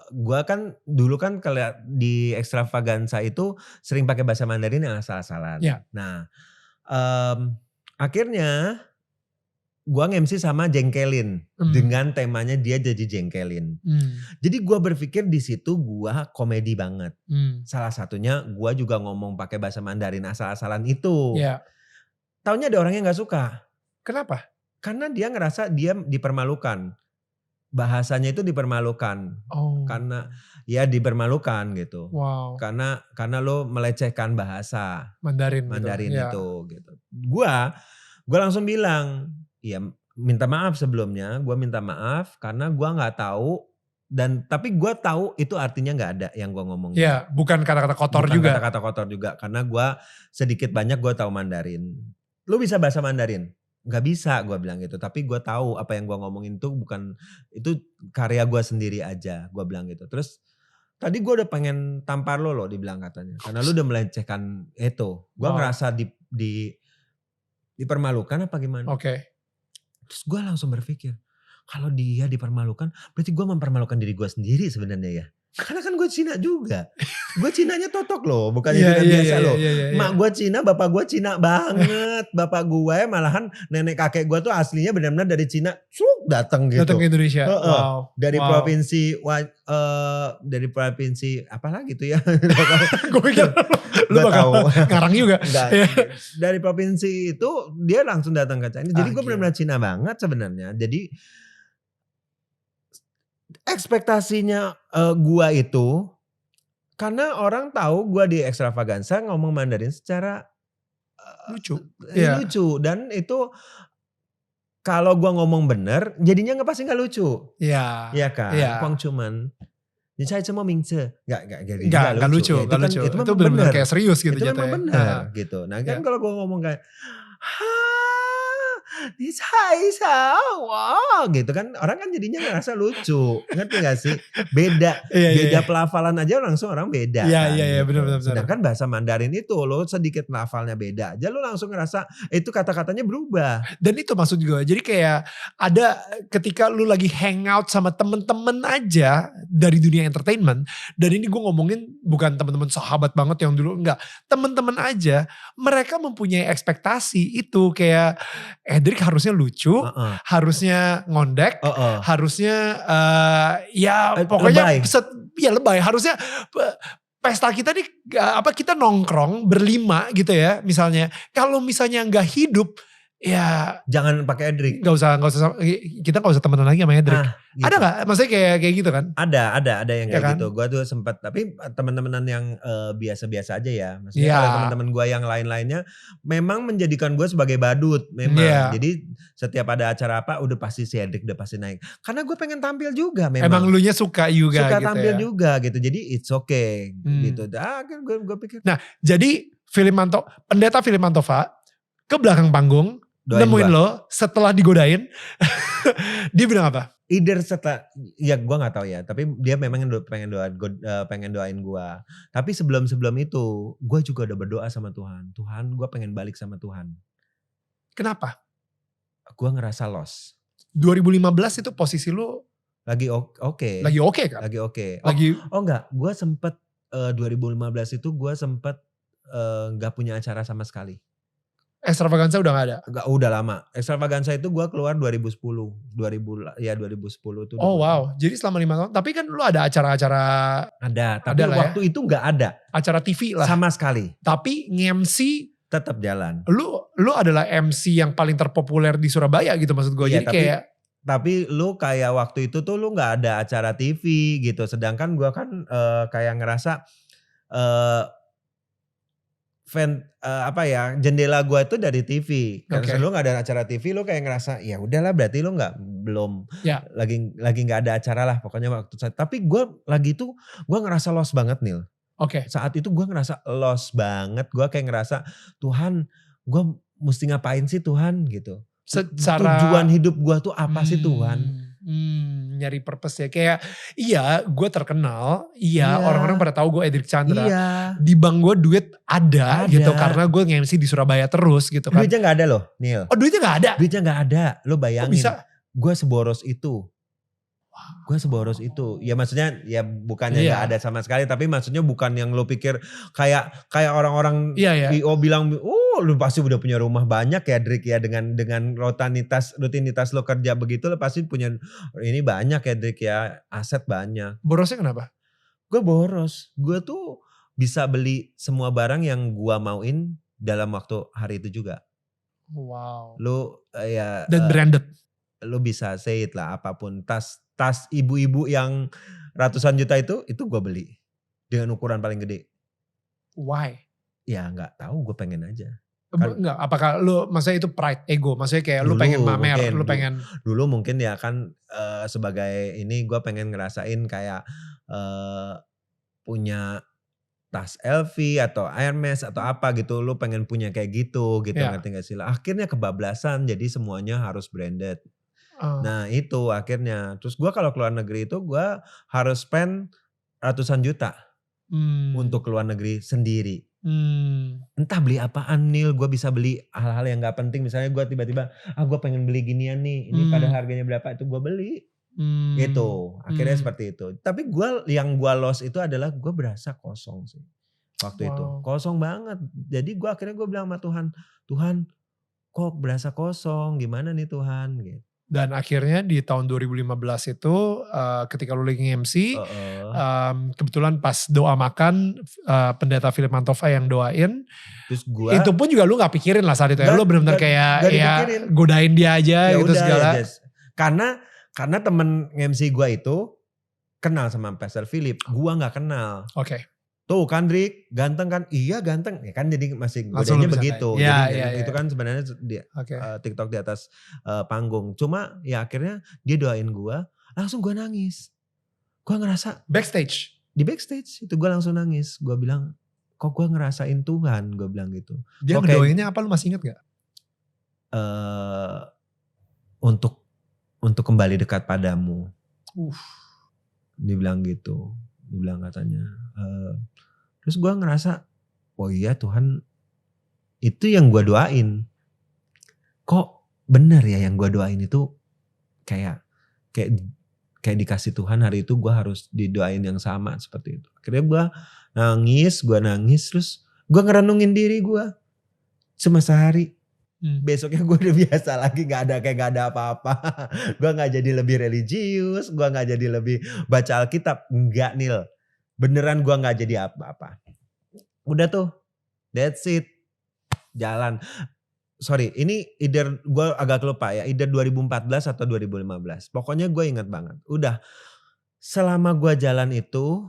gue kan dulu kan kalau di Extravaganza itu sering pakai bahasa Mandarin yang asal-asalan. Ya. Nah, akhirnya gue nge-MC sama jengkelin dengan temanya dia jadi jengkelin. Jadi gue berpikir di situ gue komedi banget. Salah satunya gue juga ngomong pakai bahasa Mandarin asal-asalan itu. Ya. Taunya ada orang yang nggak suka. Kenapa? Karena dia ngerasa dia dipermalukan. Bahasanya itu dipermalukan. Oh. Karena ya dipermalukan gitu. Wow. Karena lo melecehkan bahasa Mandarin gitu. Gitu. Gua langsung bilang, ya minta maaf sebelumnya. Gua minta maaf karena gua nggak tahu tapi gua tahu itu artinya nggak ada yang gua ngomong. Ya, bukan kata-kata kotor bukan juga. Kata-kata kotor juga karena gua sedikit banyak gua tahu Mandarin. Lu bisa bahasa Mandarin? Gak bisa gue bilang gitu, tapi gue tahu apa yang gue ngomongin tuh bukan, itu karya gue sendiri aja, gue bilang gitu. Terus tadi gue udah pengen tampar lo loh dibilang katanya, karena lu udah melecehkan itu. Gue ngerasa dipermalukan apa gimana. Oke. Terus gue langsung berpikir, kalau dia dipermalukan berarti gue mempermalukan diri gue sendiri sebenarnya ya. Karena kan gue Cina juga. Gue Cinanya totok loh, bukannya Cina biasa loh. Mak gue Cina, bapak gue Cina banget. Bapak gue malahan nenek kakek gue tuh aslinya benar-benar dari Cina. Datang gitu. Datang ke Indonesia. Wow. Dari provinsi apa lagi tuh ya. Gue pikir lu bakal ngarang juga. Dari provinsi itu dia langsung datang ke China. Jadi gue benar-benar Cina banget sebenarnya. Jadi ekspektasinya gua itu karena orang tahu gua di Extravaganza ngomong Mandarin secara lucu dan itu kalau gua ngomong bener jadinya pasti nggak lucu. Iya. Iya kan? Kuang cuman saya cuma mingce nggak lucu. Ya, itu benar-benar kayak serius gitu jatuhnya. Itu memang benar gitu. Nah kan kalau gua ngomong kayak wah gitu kan orang kan jadinya ngerasa lucu, ngerti gak sih? Beda pelafalan aja langsung orang beda. Iya gitu. benar. Sedangkan bahasa Mandarin itu lo sedikit lafalnya beda aja lo langsung ngerasa itu kata-katanya berubah. Dan itu maksud gue, jadi kayak ada ketika lu lagi hangout sama temen-temen aja dari dunia entertainment, dan ini gue ngomongin bukan temen-temen sahabat banget yang dulu, enggak, temen-temen aja, mereka mempunyai ekspektasi itu kayak Edric harusnya lucu, harusnya ngondek, harusnya pokoknya lebay. Harusnya pesta kita nih kita nongkrong berlima gitu ya misalnya. Kalau misalnya nggak hidup ya jangan pakai Edric. Gak usah kita gak usah temenan lagi sama Edric. Gitu. Ada gak? Maksudnya kayak gitu kan? Ada yang kayak kan? gitu. Gue tuh sempat, tapi teman-temanan yang biasa-biasa aja ya. Maksudnya kalau teman-teman gue yang lain-lainnya memang menjadikan gue sebagai badut memang. Jadi setiap ada acara apa udah pasti si Edric udah pasti naik. Karena gue pengen tampil juga memang. Emang lunya suka juga suka gitu tampil ya? juga gitu. Jadi it's okay gitu. Gue pikir. Nah jadi pendeta Philip Mantova ke belakang panggung nemuin lo setelah digodain. Dia bilang apa? Either setelah, ya gue gak tahu ya. Tapi dia memang pengen doain gue. Tapi sebelum itu gue juga udah berdoa sama Tuhan. Tuhan gue pengen balik sama Tuhan. Kenapa? Gue ngerasa lost. 2015 itu posisi lo lagi oke. Lagi oke kan? Lagi oke. Enggak. Gue sempet 2015 itu gue sempet gak punya acara sama sekali. Extravaganza udah gak ada? Udah lama. Extravaganza itu gue keluar 2010. 2010 itu. Oh wow. Jadi selama 5 tahun. Tapi kan lu ada acara-acara. Ada. Tapi waktu itu gak ada. Acara TV lah. Sama sekali. Tapi nge-MC. Tetap jalan. Lu adalah MC yang paling terpopuler di Surabaya gitu maksud gue. Iya, jadi tapi lu kayak waktu itu tuh lu gak ada acara TV gitu. Sedangkan gue kan kayak ngerasa jendela gua itu dari TV. Karena Oke. lu nggak ada acara TV, lu kayak ngerasa ya udahlah berarti lu belum Ya. lagi nggak ada acara lah pokoknya waktu saat. Tapi gua ngerasa lost banget Nil. Oke. Saat itu gua ngerasa lost banget. Gua kayak ngerasa Tuhan, gua mesti ngapain sih Tuhan gitu. Tujuan hidup gua tuh apa sih Tuhan? Nyari purpose ya. Kayak iya gue terkenal. Iya orang-orang pada tahu gue Edric Chandra. Iya. Di bank gue duit ada gitu. Karena gue nge-MC di Surabaya terus gitu kan. Duitnya gak ada loh Nil. Oh duitnya gak ada? Duitnya gak ada. Lo bayangin. Kok bisa? Gue seboros itu. Gue seboros itu. Ya maksudnya ya bukannya gak ada sama sekali. Tapi maksudnya bukan yang lo pikir kayak orang-orang IO bilang, lu pasti udah punya rumah banyak ya Drik ya. Dengan rutinitas lo kerja begitu lo pasti punya ini banyak ya Drik ya. Aset banyak. Borosnya kenapa? Gue boros. Gue tuh bisa beli semua barang yang gue mauin dalam waktu hari itu juga. Wow. Lu dan branded. Lu bisa say it lah apapun. Tas ibu-ibu yang ratusan juta itu gue beli. Dengan ukuran paling gede. Why? Ya gak tahu, gue pengen aja. Enggak, apakah lu maksudnya itu pride, ego? Maksudnya kayak lu pengen mamer, lu pengen. Dulu mungkin ya kan sebagai ini gue pengen ngerasain kayak punya tas LV atau Hermes atau apa gitu. Lu pengen punya kayak gitu ngerti gak sih? Akhirnya kebablasan jadi semuanya harus branded. Nah itu akhirnya. Terus gue kalau keluar negeri itu gue harus spend ratusan juta untuk keluar negeri sendiri. Entah beli apaan Nil, gue bisa beli hal-hal yang gak penting. Misalnya gue tiba-tiba, gue pengen beli ginian nih, ini pada harganya berapa itu gue beli. Itu akhirnya seperti itu. Tapi yang gue lost itu adalah gue berasa kosong sih. Waktu itu kosong banget. Jadi akhirnya gue bilang sama Tuhan kok berasa kosong, gimana nih Tuhan gitu. Dan akhirnya di tahun 2015 itu ketika lu lagi MC, kebetulan pas doa makan pendeta Philip Mantova yang doain. Terus itu pun juga lu gak pikirin lah saat itu ya. Lu bener-bener kayak godain dia aja ya gitu udah, segala. Ya karena temen MC gue itu kenal sama Pastor Philip. Gue gak kenal. Oke. Tuh kan Drik, ganteng kan? Iya ganteng. Ya kan jadi masih godanya begitu. Itu kan sebenarnya TikTok di atas panggung. Cuma ya akhirnya dia doain gue, langsung gue nangis. Gue ngerasa. Backstage? Di backstage itu gue langsung nangis. Gue bilang, kok gue ngerasain Tuhan, gue bilang gitu. Dia ngedoainnya apa lu masih inget gak? Untuk kembali dekat padamu. Dibilang gitu. Dibilang katanya. Terus gue ngerasa, oh iya Tuhan itu yang gue doain. Kok benar ya yang gue doain itu kayak dikasih Tuhan hari itu gue harus didoain yang sama seperti itu. Akhirnya gue nangis terus gue ngerenungin diri gue cuma sehari. Besoknya gue udah biasa lagi, gak ada apa-apa. Gue gak jadi lebih religius, gue gak jadi lebih baca Alkitab. Enggak Nil. Beneran gue gak jadi apa-apa. Udah tuh. That's it. Jalan. Sorry ini either gue agak lupa ya. Either 2014 atau 2015. Pokoknya gue ingat banget. Udah. Selama gue jalan itu.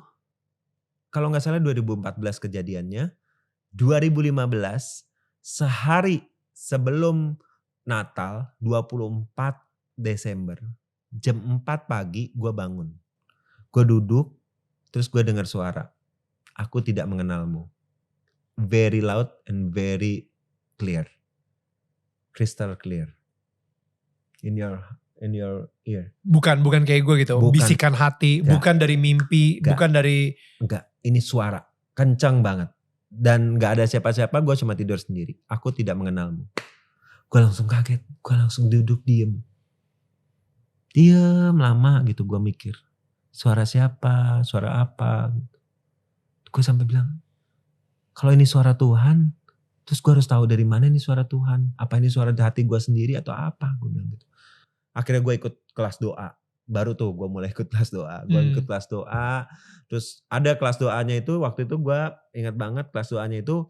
Kalau gak salah 2014 kejadiannya. 2015 sehari sebelum Natal 24 Desember. Jam 4 pagi gue bangun. Gue duduk. Terus gue dengar suara, aku tidak mengenalmu. Very loud and very clear. Crystal clear. In your ear. Bukan kayak gue gitu. Bukan. Bisikan hati, bukan dari mimpi, bukan dari. Enggak, ini suara. Kencang banget. Dan gak ada siapa-siapa, gue cuma tidur sendiri. Aku tidak mengenalmu. Gue langsung kaget, gue langsung duduk diem. Diem lama gitu gue mikir. Suara siapa, suara apa. Gue sampai bilang, kalau ini suara Tuhan, terus gue harus tahu dari mana ini suara Tuhan. Apa ini suara hati gue sendiri atau apa, gue bilang gitu. Akhirnya gue ikut kelas doa. Baru tuh gue mulai ikut kelas doa. Gue ikut kelas doa, terus ada kelas doanya itu, waktu itu gue ingat banget kelas doanya itu,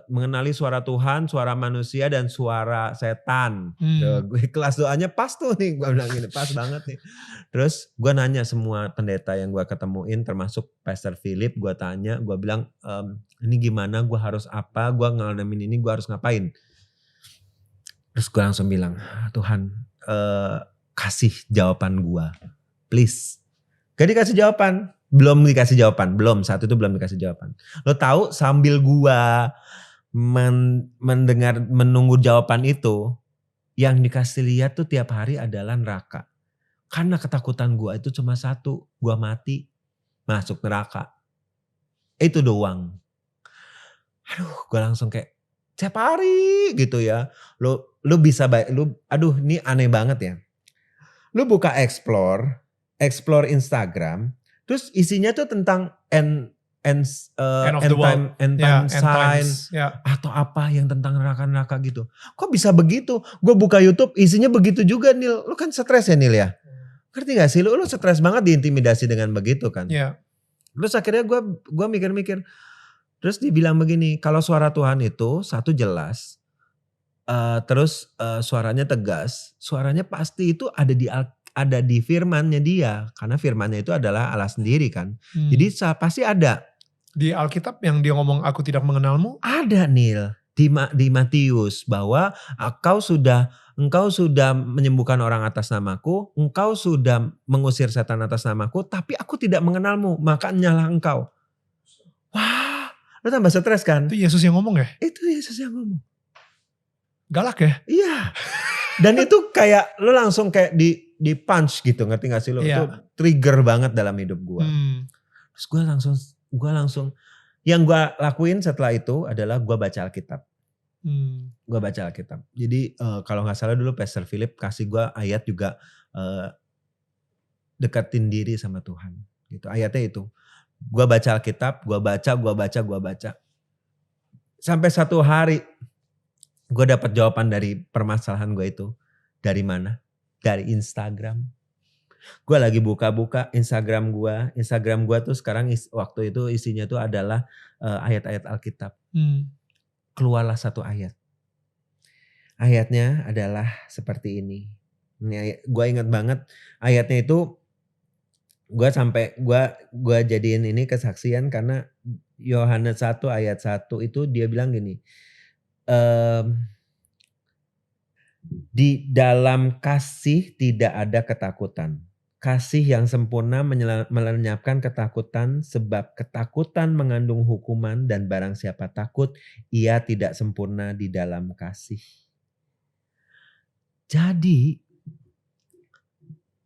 mengenali suara Tuhan, suara manusia, dan suara setan. Gue kelas doanya pas tuh nih, gue bilang gini, pas banget nih. Terus gue nanya semua pendeta yang gue ketemuin, termasuk Pastor Philip, gue tanya, gue bilang, ini gimana, gue harus apa, gue ngalamin ini, gue harus ngapain. Terus gue langsung bilang, Tuhan kasih jawaban gue, please. Gak dikasih jawaban. Belum dikasih jawaban, saat itu belum dikasih jawaban. Lo tahu sambil gua menunggu jawaban itu, yang dikasih lihat tuh tiap hari adalah neraka. Karena ketakutan gua itu cuma satu, gua mati masuk neraka. Itu doang. Aduh, gua langsung kayak tiap hari gitu ya. Lo bisa aduh ini aneh banget ya. Lo buka explore Instagram, terus isinya tuh tentang end time sign atau apa yang tentang neraka-neraka gitu. Kok bisa begitu? Gue buka YouTube isinya begitu juga, Nil. Lu kan stres ya, Nil ya? Ngerti gak sih? Lu stres banget diintimidasi dengan begitu kan? Terus akhirnya gue mikir-mikir. Terus dibilang begini, kalau suara Tuhan itu satu jelas, terus suaranya tegas, suaranya pasti itu ada di firmannya dia, karena firmannya itu adalah Allah sendiri kan. Jadi pasti ada. Di Alkitab yang dia ngomong aku tidak mengenalmu? Ada, Nil, di Matius, bahwa engkau sudah menyembuhkan orang atas namaku, engkau sudah mengusir setan atas namaku, tapi aku tidak mengenalmu, maka nyalah engkau. Wah, lu tambah stres kan? Itu Yesus yang ngomong ya? Itu Yesus yang ngomong. Galak ya? Iya. Dan itu kayak lu langsung kayak di punch gitu, ngerti gak sih lu? Itu trigger banget dalam hidup gue. Terus gue langsung yang gue lakuin setelah itu adalah gue baca Alkitab. Gue baca Alkitab. Jadi kalau gak salah dulu Pastor Philip kasih gue ayat juga, deketin diri sama Tuhan. Gitu. Ayatnya itu. Gue baca Alkitab, gue baca. Sampai satu hari gue dapat jawaban dari permasalahan gue itu. Dari mana? Dari Instagram. Gue lagi buka-buka Instagram gue. Instagram gue tuh sekarang waktu itu isinya tuh adalah ayat-ayat Alkitab. Keluarlah satu ayat. Ayatnya adalah seperti ini. Gue ingat banget ayatnya itu. Gue jadiin ini kesaksian karena Yohanes 1 ayat 1 itu dia bilang gini. Di dalam kasih tidak ada ketakutan. Kasih yang sempurna melenyapkan ketakutan, sebab ketakutan mengandung hukuman, dan barang siapa takut, ia tidak sempurna di dalam kasih. Jadi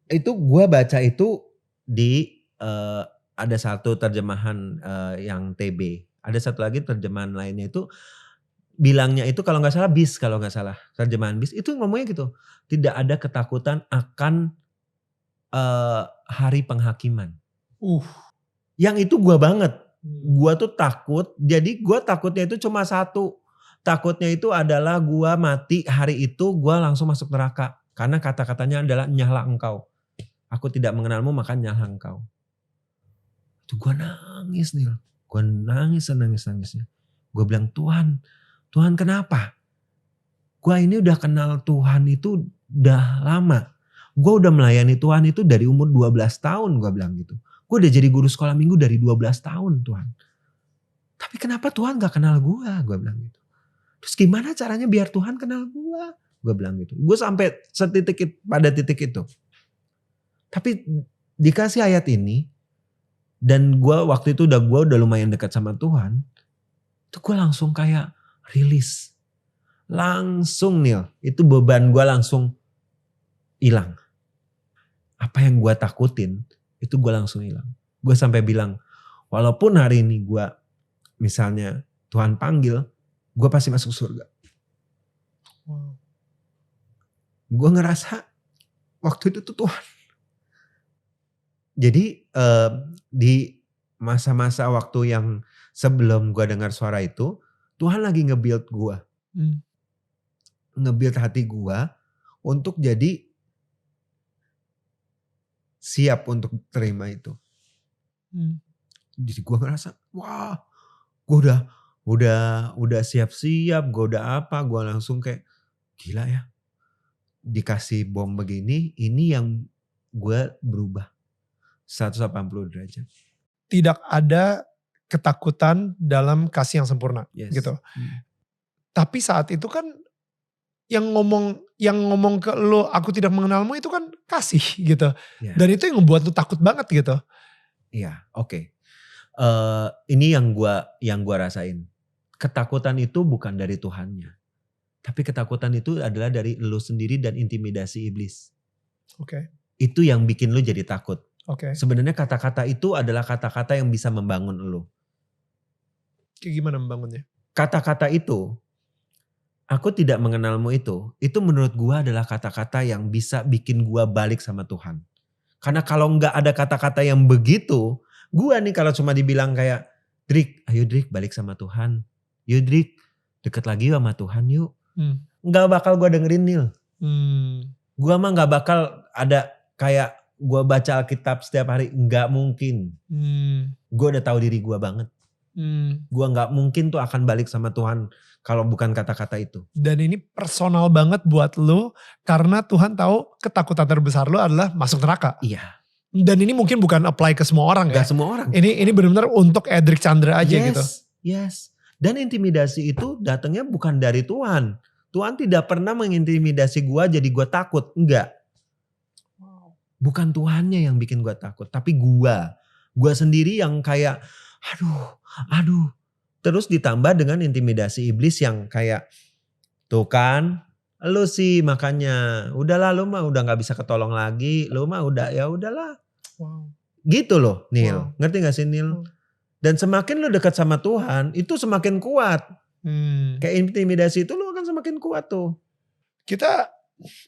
itu gue baca itu di ada satu terjemahan yang TB, ada satu lagi terjemahan lainnya itu bilangnya itu kalau nggak salah BIS, kalau nggak salah terjemahan BIS itu ngomongnya gitu, tidak ada ketakutan akan hari penghakiman. Yang itu gue banget, gue tuh takut. Jadi gue takutnya itu cuma satu, takutnya itu adalah gue mati hari itu gue langsung masuk neraka, karena kata-katanya adalah nyala engkau, aku tidak mengenalmu maka nyala engkau. Itu gue nangis nih, gue nangisnya. Gue bilang Tuhan kenapa? Gue ini udah kenal Tuhan itu udah lama. Gue udah melayani Tuhan itu dari umur 12 tahun, gue bilang gitu. Gue udah jadi guru sekolah minggu dari 12 tahun Tuhan. Tapi kenapa Tuhan gak kenal gue bilang gitu. Terus gimana caranya biar Tuhan kenal gue bilang gitu. Gue sampai pada titik itu. Tapi dikasih ayat ini, dan gue waktu itu gue udah lumayan dekat sama Tuhan. Itu gue langsung kayak rilis. Langsung Nil, itu beban gue langsung hilang. Apa yang gue takutin, itu gue langsung hilang. Gue sampai bilang, walaupun hari ini gue misalnya Tuhan panggil, gue pasti masuk surga. Gue ngerasa waktu itu tuh Tuhan. Jadi di masa-masa waktu yang sebelum gue dengar suara itu, Tuhan lagi nge-build gue. Nge-build hati gue untuk jadi siap untuk terima itu. Jadi gue ngerasa, wah, gue udah udah siap-siap, gue udah apa, gue langsung kayak gila ya. Dikasih bom begini, ini yang gue berubah 180 derajat. Tidak ada ketakutan dalam kasih yang sempurna, gitu. Tapi saat itu kan yang ngomong ke lo, aku tidak mengenalmu, itu kan kasih gitu. Yeah. Dan itu yang membuat lo takut banget gitu. Iya, oke. Ini yang gua rasain. Ketakutan itu bukan dari Tuhannya. Tapi ketakutan itu adalah dari lo sendiri dan intimidasi iblis. Oke. Itu yang bikin lo jadi takut. Oke. Sebenarnya kata-kata itu adalah kata-kata yang bisa membangun lo. Kayak gimana membangunnya? Kata-kata itu, aku tidak mengenalmu itu menurut gua adalah kata-kata yang bisa bikin gua balik sama Tuhan. Karena kalau nggak ada kata-kata yang begitu, gua nih kalau cuma dibilang kayak, Drik, ayo Drik balik sama Tuhan. Yuk Drik, deket lagi sama Tuhan yuk. Nggak bakal gua dengerin Nil. Gua mah nggak bakal ada kayak gua baca Alkitab setiap hari, nggak mungkin. Gua udah tahu diri gua banget. Gua nggak mungkin tuh akan balik sama Tuhan kalau bukan kata-kata itu. Dan ini personal banget buat lo karena Tuhan tahu ketakutan terbesar lo adalah masuk neraka. Iya. Dan ini mungkin bukan apply ke semua orang ya. Gak semua orang. Ini benar-benar untuk Edric Chandra aja gitu. Yes. Dan intimidasi itu datangnya bukan dari Tuhan. Tuhan tidak pernah mengintimidasi gua jadi gua takut. Enggak. Bukan Tuhannya yang bikin gua takut. Tapi gua sendiri yang kayak aduh. Terus ditambah dengan intimidasi iblis yang kayak, tuh kan, lu sih makanya, udahlah lu mah udah gak bisa ketolong lagi, lu mah udah ya udahlah. Gitu loh Nil, ngerti gak sih Nil? Dan semakin lu dekat sama Tuhan, itu semakin kuat. Kayak intimidasi itu lu akan semakin kuat tuh. Kita,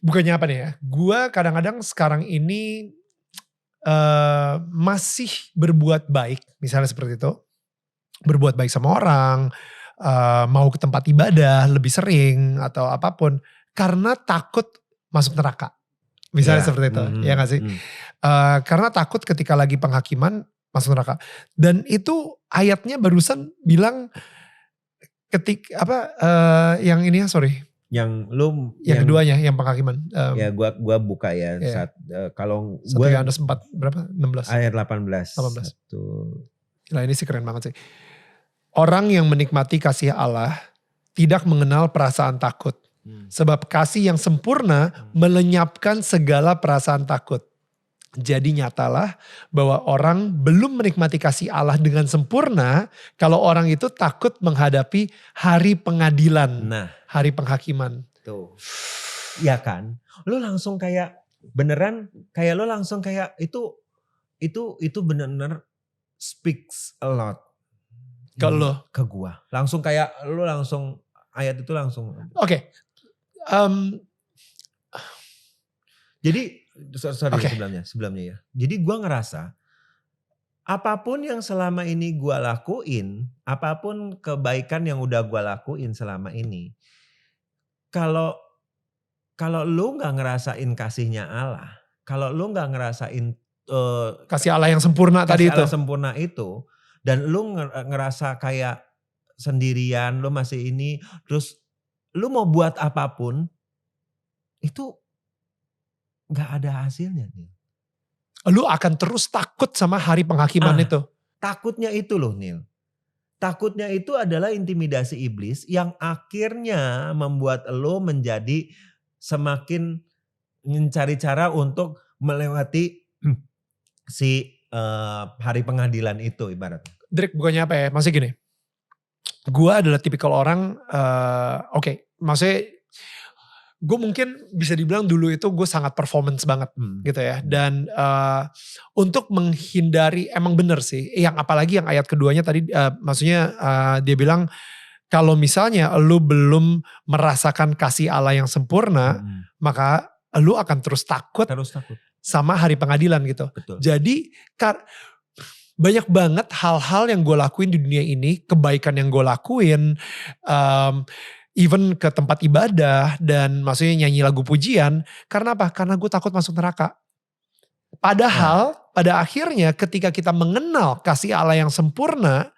bukannya apa nih ya, gua kadang-kadang sekarang ini masih berbuat baik, misalnya seperti itu. Berbuat baik sama orang, mau ke tempat ibadah lebih sering atau apapun karena takut masuk neraka. Misalnya seperti itu, ya gak sih? Karena takut ketika lagi penghakiman masuk neraka. Dan itu ayatnya barusan bilang yang ini ya yang lu yang keduanya yang penghakiman. Ya gua buka ya saat kalau 1 Yohanes 4 berapa? 16. Ayat 18. Gila, ini sih keren banget sih. Orang yang menikmati kasih Allah tidak mengenal perasaan takut. Sebab kasih yang sempurna melenyapkan segala perasaan takut. Jadi nyatalah bahwa orang belum menikmati kasih Allah dengan sempurna kalau orang itu takut menghadapi hari pengadilan, hari penghakiman. Tuh, ya kan? Lo langsung kayak beneran, kayak lo langsung kayak itu bener-bener speaks a lot. Ke gua. Langsung kayak lo langsung ayat itu langsung. Oke. Jadi sebelumnya ya. Jadi gua ngerasa apapun yang selama ini gua lakuin, apapun kebaikan yang udah gua lakuin selama ini, kalau lu nggak ngerasain kasihnya Allah, kalau lu nggak ngerasain kasih Allah yang sempurna tadi itu, sempurna itu, dan lu ngerasa kayak sendirian, lu masih ini, terus lu mau buat apapun, itu nggak ada hasilnya. Lu akan terus takut sama hari penghakiman itu. Takutnya itu loh Nil. Takutnya itu adalah intimidasi iblis yang akhirnya membuat lu menjadi semakin mencari cara untuk melewati si hari pengadilan itu ibaratnya. Drik, bukannya apa ya, maksudnya gini. Gua adalah tipikal orang, maksudnya gue mungkin bisa dibilang dulu itu gue sangat performance banget gitu ya. Dan untuk menghindari, emang bener sih, apalagi yang ayat keduanya tadi, maksudnya dia bilang kalau misalnya lu belum merasakan kasih Allah yang sempurna, maka lu akan terus takut sama hari pengadilan gitu. Betul. Jadi banyak banget hal-hal yang gue lakuin di dunia ini, kebaikan yang gue lakuin, even ke tempat ibadah dan maksudnya nyanyi lagu pujian. Karena apa? Karena gue takut masuk neraka. Padahal pada akhirnya ketika kita mengenal kasih Allah yang sempurna,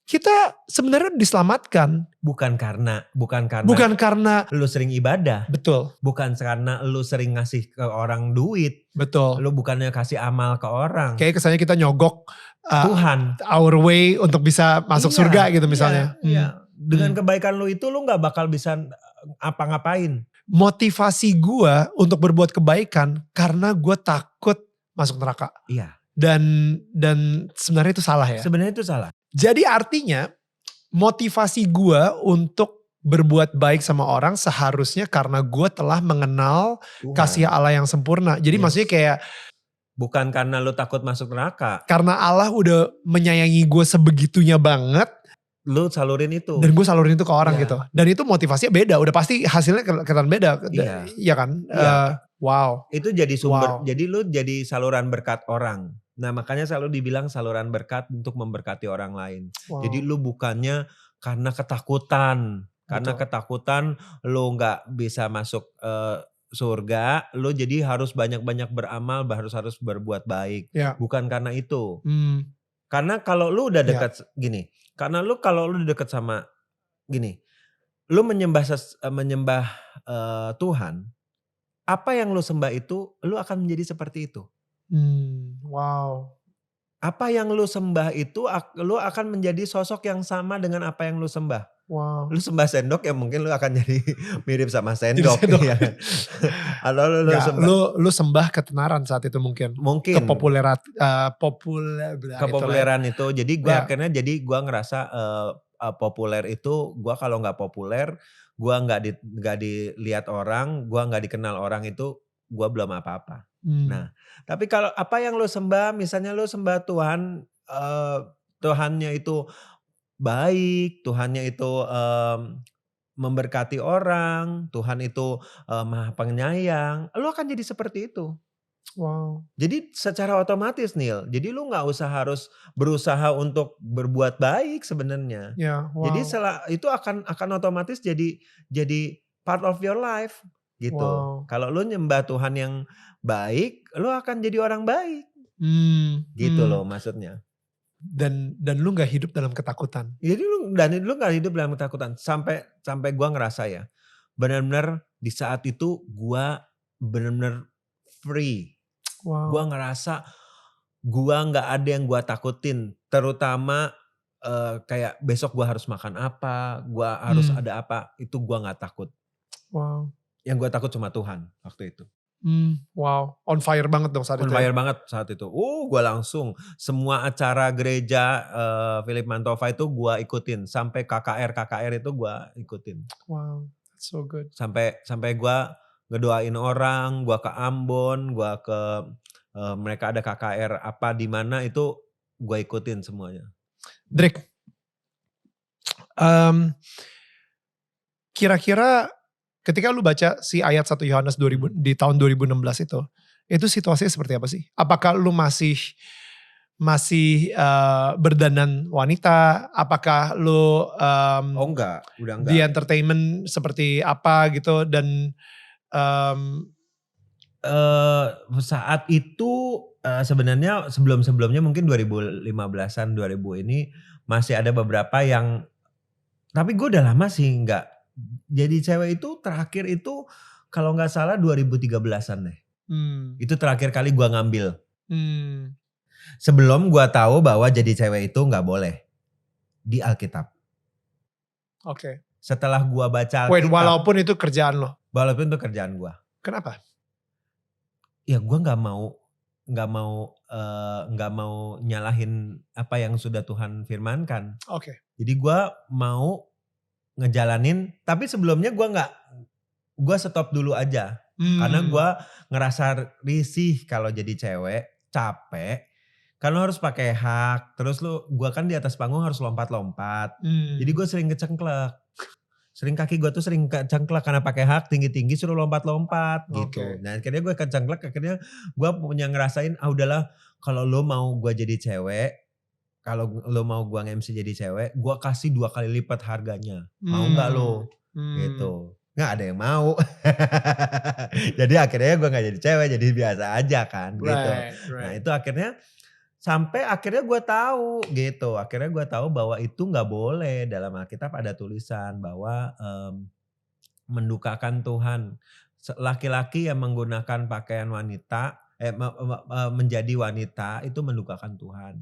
kita sebenarnya diselamatkan. Bukan karena Bukan karena, lu sering ibadah. betul, Bukan karena lu sering ngasih ke orang duit. betul. Lu bukannya kasih amal ke orang. Kayak kesannya kita nyogok Tuhan. our way untuk bisa masuk Iya, surga gitu misalnya. Iya. Dengan kebaikan lu itu lu gak bakal bisa apa-ngapain. Motivasi gue untuk berbuat kebaikan karena gue takut masuk neraka. Iya. Dan sebenarnya itu salah ya. Sebenarnya itu salah. Jadi artinya motivasi gue untuk berbuat baik sama orang seharusnya karena gue telah mengenal Tuhan. kasih Allah yang sempurna. Jadi maksudnya kayak bukan karena lu takut masuk neraka. karena Allah udah menyayangi gue sebegitunya banget. Lu salurin itu. Dan gue salurin itu ke orang Iya. gitu. Dan itu motivasinya beda. Udah pasti hasilnya kelihatan beda. Iya. Iya kan? Iya. Wow. Itu jadi sumber. Wow. Jadi lu jadi saluran berkat orang. Nah makanya selalu dibilang saluran berkat untuk memberkati orang lain. Wow. Jadi lu bukannya karena ketakutan. Karena Betul. ketakutan lu gak bisa masuk surga. Lu jadi harus banyak-banyak beramal. Harus berbuat baik. Ya. Bukan karena itu. Hmm. Karena kalau lu udah dekat gini. Karena kalau lu deket sama gini. Lu menyembah Tuhan. Apa yang lu sembah itu, lu akan menjadi seperti itu. Wow. Apa yang lu sembah itu, lu akan menjadi sosok yang sama dengan apa yang lu sembah. Wow. Lu sembah sendok ya mungkin lu akan jadi mirip sama sendok. Ya. Atau lu sembah ketenaran saat itu mungkin. Mungkin. Kepopuleran itu. Jadi gua akhirnya gua ngerasa populer itu, gua kalau gak populer, gua gak dilihat orang, gua gak dikenal orang itu, gua belum apa-apa. Nah, tapi kalau apa yang lu sembah, misalnya lu sembah Tuhan, Tuhannya itu baik, Tuhannya itu memberkati orang, Tuhan itu maha penyayang, lu akan jadi seperti itu. Wow. Jadi secara otomatis Neil, jadi lu gak usah harus berusaha untuk berbuat baik sebenarnya. Ya, wow. Jadi itu akan otomatis jadi part of your life gitu. Wow. Kalau lu nyembah Tuhan yang baik, lu akan jadi orang baik. Gitu loh maksudnya. Dan lu gak hidup dalam ketakutan. Jadi lu gak hidup dalam ketakutan. Sampai gua ngerasa ya, benar-benar di saat itu gua benar-benar free. Wow. Gua ngerasa gua gak ada yang gua takutin. Terutama kayak besok gua harus makan apa, gua harus ada apa, itu gua gak takut. Wow. Yang gua takut cuma Tuhan waktu itu. Wow, on fire banget dong saat itu. On fire banget saat itu. Gue langsung semua acara gereja Philip Mantova itu gue ikutin. Sampai KKR itu gue ikutin. Wow, that's so good. Sampai gue ngedoain orang, gue ke Ambon, gue ke mereka ada KKR apa di mana itu gue ikutin semuanya. Drake, kira-kira ketika lu baca si ayat 1 Yohanes di tahun 2016 itu situasinya seperti apa sih? Apakah lu masih berdandan wanita? Apakah lu enggak, udah enggak. Di entertainment seperti apa gitu dan saat itu sebenarnya sebelumnya mungkin 2015-an 2000 ini masih ada beberapa yang, tapi gue udah lama sih enggak. Jadi cewek itu terakhir itu kalau gak salah 2013-an deh. Itu terakhir kali gue ngambil. Sebelum gue tahu bahwa jadi cewek itu gak boleh. Di Alkitab. Oke. Setelah gue baca Alkitab. Wait, walaupun itu kerjaan lo? Walaupun itu kerjaan gue. Kenapa? Ya gue gak mau nyalahin apa yang sudah Tuhan firmankan. Oke. Jadi gue mau ngejalanin, tapi sebelumnya gue stop dulu aja. Karena gue ngerasa risih kalau jadi cewek, capek. Karena harus pakai hak, terus gue kan di atas panggung harus lompat-lompat. Jadi gue sering kecengklek. Kaki gue tuh sering kecengklek karena pakai hak tinggi-tinggi suruh lompat-lompat gitu. Nah akhirnya gue kecengklek, akhirnya gue punya ngerasain, udahlah kalau lo mau gue jadi cewek, kalau lo mau gue nge-MC jadi cewek, gue kasih 2 kali lipat harganya. Mau gak lo? Gitu. Gak ada yang mau. Jadi akhirnya gue gak jadi cewek, jadi biasa aja kan gitu. Right. Nah itu akhirnya sampai akhirnya gue tahu gitu. Akhirnya gue tahu bahwa itu nggak boleh. Dalam Alkitab ada tulisan bahwa mendukakan Tuhan. Laki-laki yang menggunakan pakaian wanita, menjadi wanita itu mendukakan Tuhan.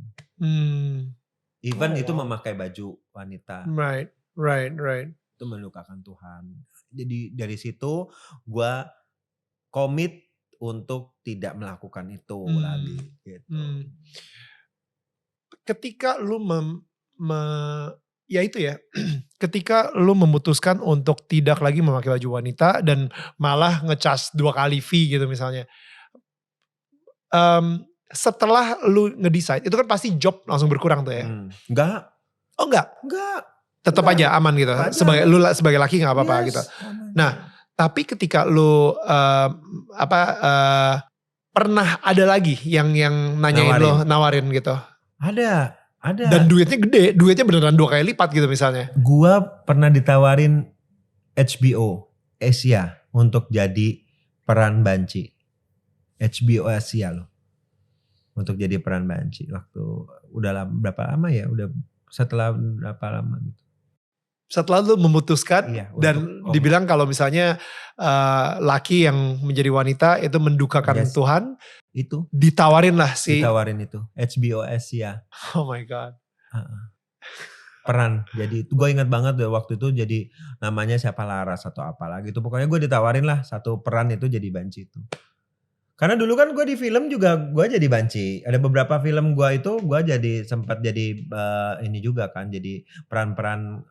Even itu memakai baju wanita. Right. Itu mendukakan Tuhan. Jadi dari situ gue komit untuk tidak melakukan itu lagi gitu. Ketika lu ya itu ya, ketika lu memutuskan untuk tidak lagi memakai baju wanita dan malah ngecas 2 kali V gitu misalnya. Setelah lu nge-decide, itu kan pasti job langsung berkurang tuh ya? Enggak. Oh enggak? Enggak. Tetap aja aman gitu? Sebagai laki gak apa-apa gitu? Aman. Nah, tapi ketika lu pernah ada lagi yang nanyain lo, nawarin gitu? Ada. Dan duitnya gede, duitnya beneran 2 kali lipat gitu misalnya. Gua pernah ditawarin HBO Asia untuk jadi peran Banci. HBO Asia loh. Untuk jadi peran Banci. Waktu udah berapa lama ya? Udah setelah berapa lama gitu. Setelah lu memutuskan dan dibilang kalau misalnya laki yang menjadi wanita itu mendukakan Tuhan, itu ditawarin itu HBO Asia. Oh my God. Peran. Jadi gue ingat banget waktu itu jadi namanya siapa Laras atau apalah gitu. Pokoknya gue ditawarin lah satu peran itu jadi Banci itu. Karena dulu kan gue di film juga gue jadi Banci. Ada beberapa film gue itu gue jadi sempat jadi ini juga kan. Jadi peran-peran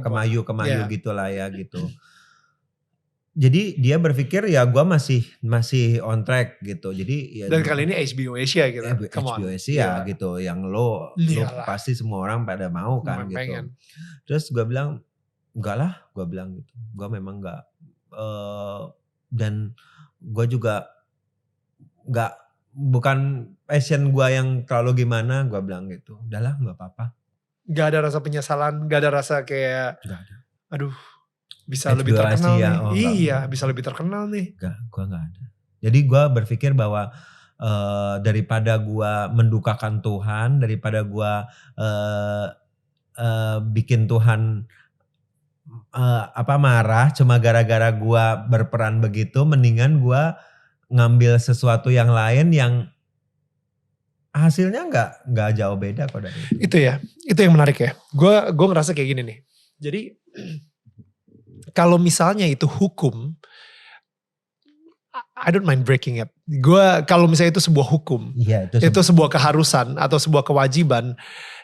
kemayu gitulah ya gitu. Jadi dia berpikir ya gue masih on track gitu. Jadi ya, dan kali ini HBO Asia gitu. HBO Asia gitu. Yang lo pasti semua orang pada mau kan gitu. Pengen. Terus gue bilang enggak lah, gue bilang gitu. Gue memang enggak. Dan gue juga bukan passion gue yang terlalu gimana, gue bilang gitu. Udahlah gak apa-apa. Gak ada rasa penyesalan, gak ada rasa kayak gak ada. Aduh bisa lebih terkenal nih. Bisa lebih terkenal nih. Gue gak ada. Jadi gue berpikir bahwa daripada gue mendukakan Tuhan, daripada gue bikin Tuhan marah cuma gara-gara gue berperan begitu, mendingan gue ngambil sesuatu yang lain yang hasilnya nggak jauh beda kok dari itu. Itu ya, itu yang menarik ya. Gue ngerasa kayak gini nih. Jadi kalau misalnya itu hukum, I don't mind breaking it. Gue kalau misalnya itu sebuah hukum, itu sebuah keharusan atau sebuah kewajiban,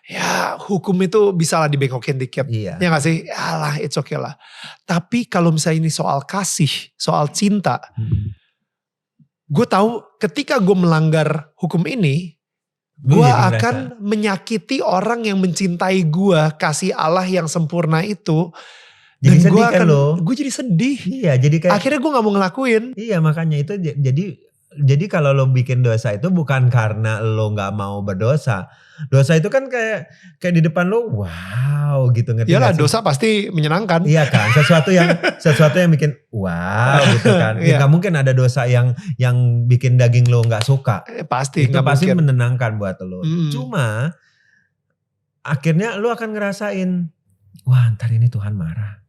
ya hukum itu bisa lah dibengokin dikit. Ya gak sih? Yalah, it's okay lah. Tapi kalau misalnya ini soal kasih, soal cinta, gue tahu ketika gue melanggar hukum ini, gue akan menyakiti orang yang mencintai gue, kasih Allah yang sempurna itu. Jadi dan gue kan gue jadi sedih. Iya, jadi kayak akhirnya gue gak mau ngelakuin. Iya, makanya itu jadi kalau lo bikin dosa itu bukan karena lo gak mau berdosa. Dosa itu kan kayak di depan lo, wow gitu, ngerti? Iyalah, dosa pasti menyenangkan. Iya kan, sesuatu yang bikin wow gitu kan. Ya gak mungkin ada dosa yang bikin daging lo gak suka. Pasti. Itu pasti menenangkan buat lo. Cuma akhirnya lo akan ngerasain, wah ntar ini Tuhan marah.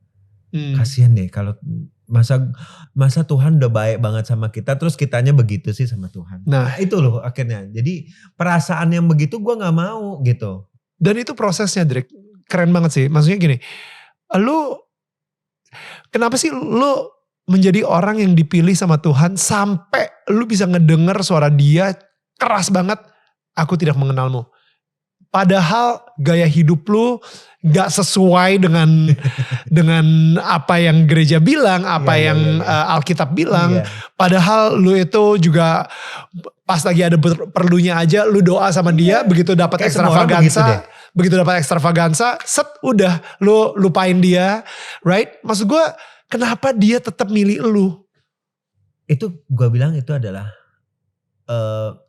Kasian deh kalau masa Tuhan udah baik banget sama kita, terus kitanya begitu sih sama Tuhan. Nah itu loh akhirnya. Jadi perasaan yang begitu gue gak mau gitu. Dan itu prosesnya Drake, keren banget sih. Maksudnya gini, kenapa sih lu menjadi orang yang dipilih sama Tuhan sampai lu bisa ngedenger suara dia keras banget, aku tidak mengenalmu. Padahal gaya hidup lu gak sesuai dengan apa yang gereja bilang, apa yang Alkitab bilang. Padahal lu itu juga pas lagi ada perlunya aja lu doa sama dia, begitu dapat ekstravagansa, set udah lu lupain dia, right? Maksud gue kenapa dia tetap milih lu? Itu gue bilang itu adalah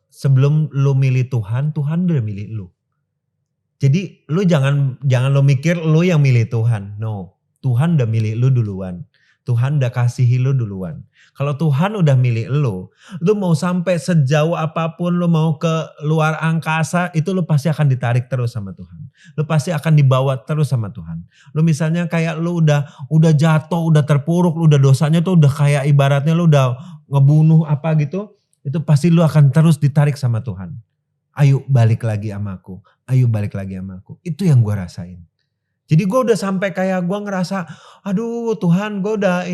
sebelum lu milih Tuhan udah milih lu. Jadi lu jangan lu mikir lu yang milih Tuhan. No, Tuhan udah milih lu duluan. Tuhan udah kasihi lu duluan. Kalau Tuhan udah milih lu mau sampai sejauh apapun, lu mau ke luar angkasa, itu lu pasti akan ditarik terus sama Tuhan. Lu pasti akan dibawa terus sama Tuhan. Lu misalnya kayak lu udah jatuh, udah terpuruk, lu udah dosanya tuh udah kayak ibaratnya lu udah ngebunuh apa gitu, itu pasti lu akan terus ditarik sama Tuhan. Ayo balik lagi sama aku, ayo balik lagi sama aku. Itu yang gue rasain. Jadi gue udah sampai kayak gue ngerasa, aduh Tuhan gue udah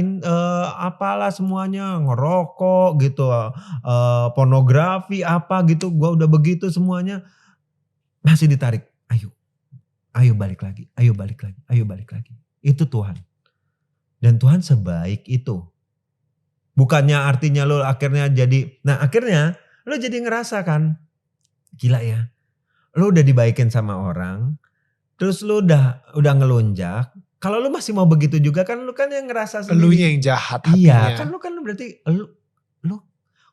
apalah semuanya, ngerokok gitu, pornografi apa gitu, gue udah begitu semuanya. Masih ditarik, ayo balik lagi, ayo balik lagi, ayo balik lagi. Itu Tuhan. Dan Tuhan sebaik itu. Bukannya artinya lo akhirnya akhirnya lo jadi ngerasa kan, gila ya, lo udah dibaikin sama orang, terus lu udah ngelunjak. Kalau lu masih mau begitu juga kan lu kan yang ngerasa sendiri. Elunya yang jahat hatinya. Iya, kan lu berarti lu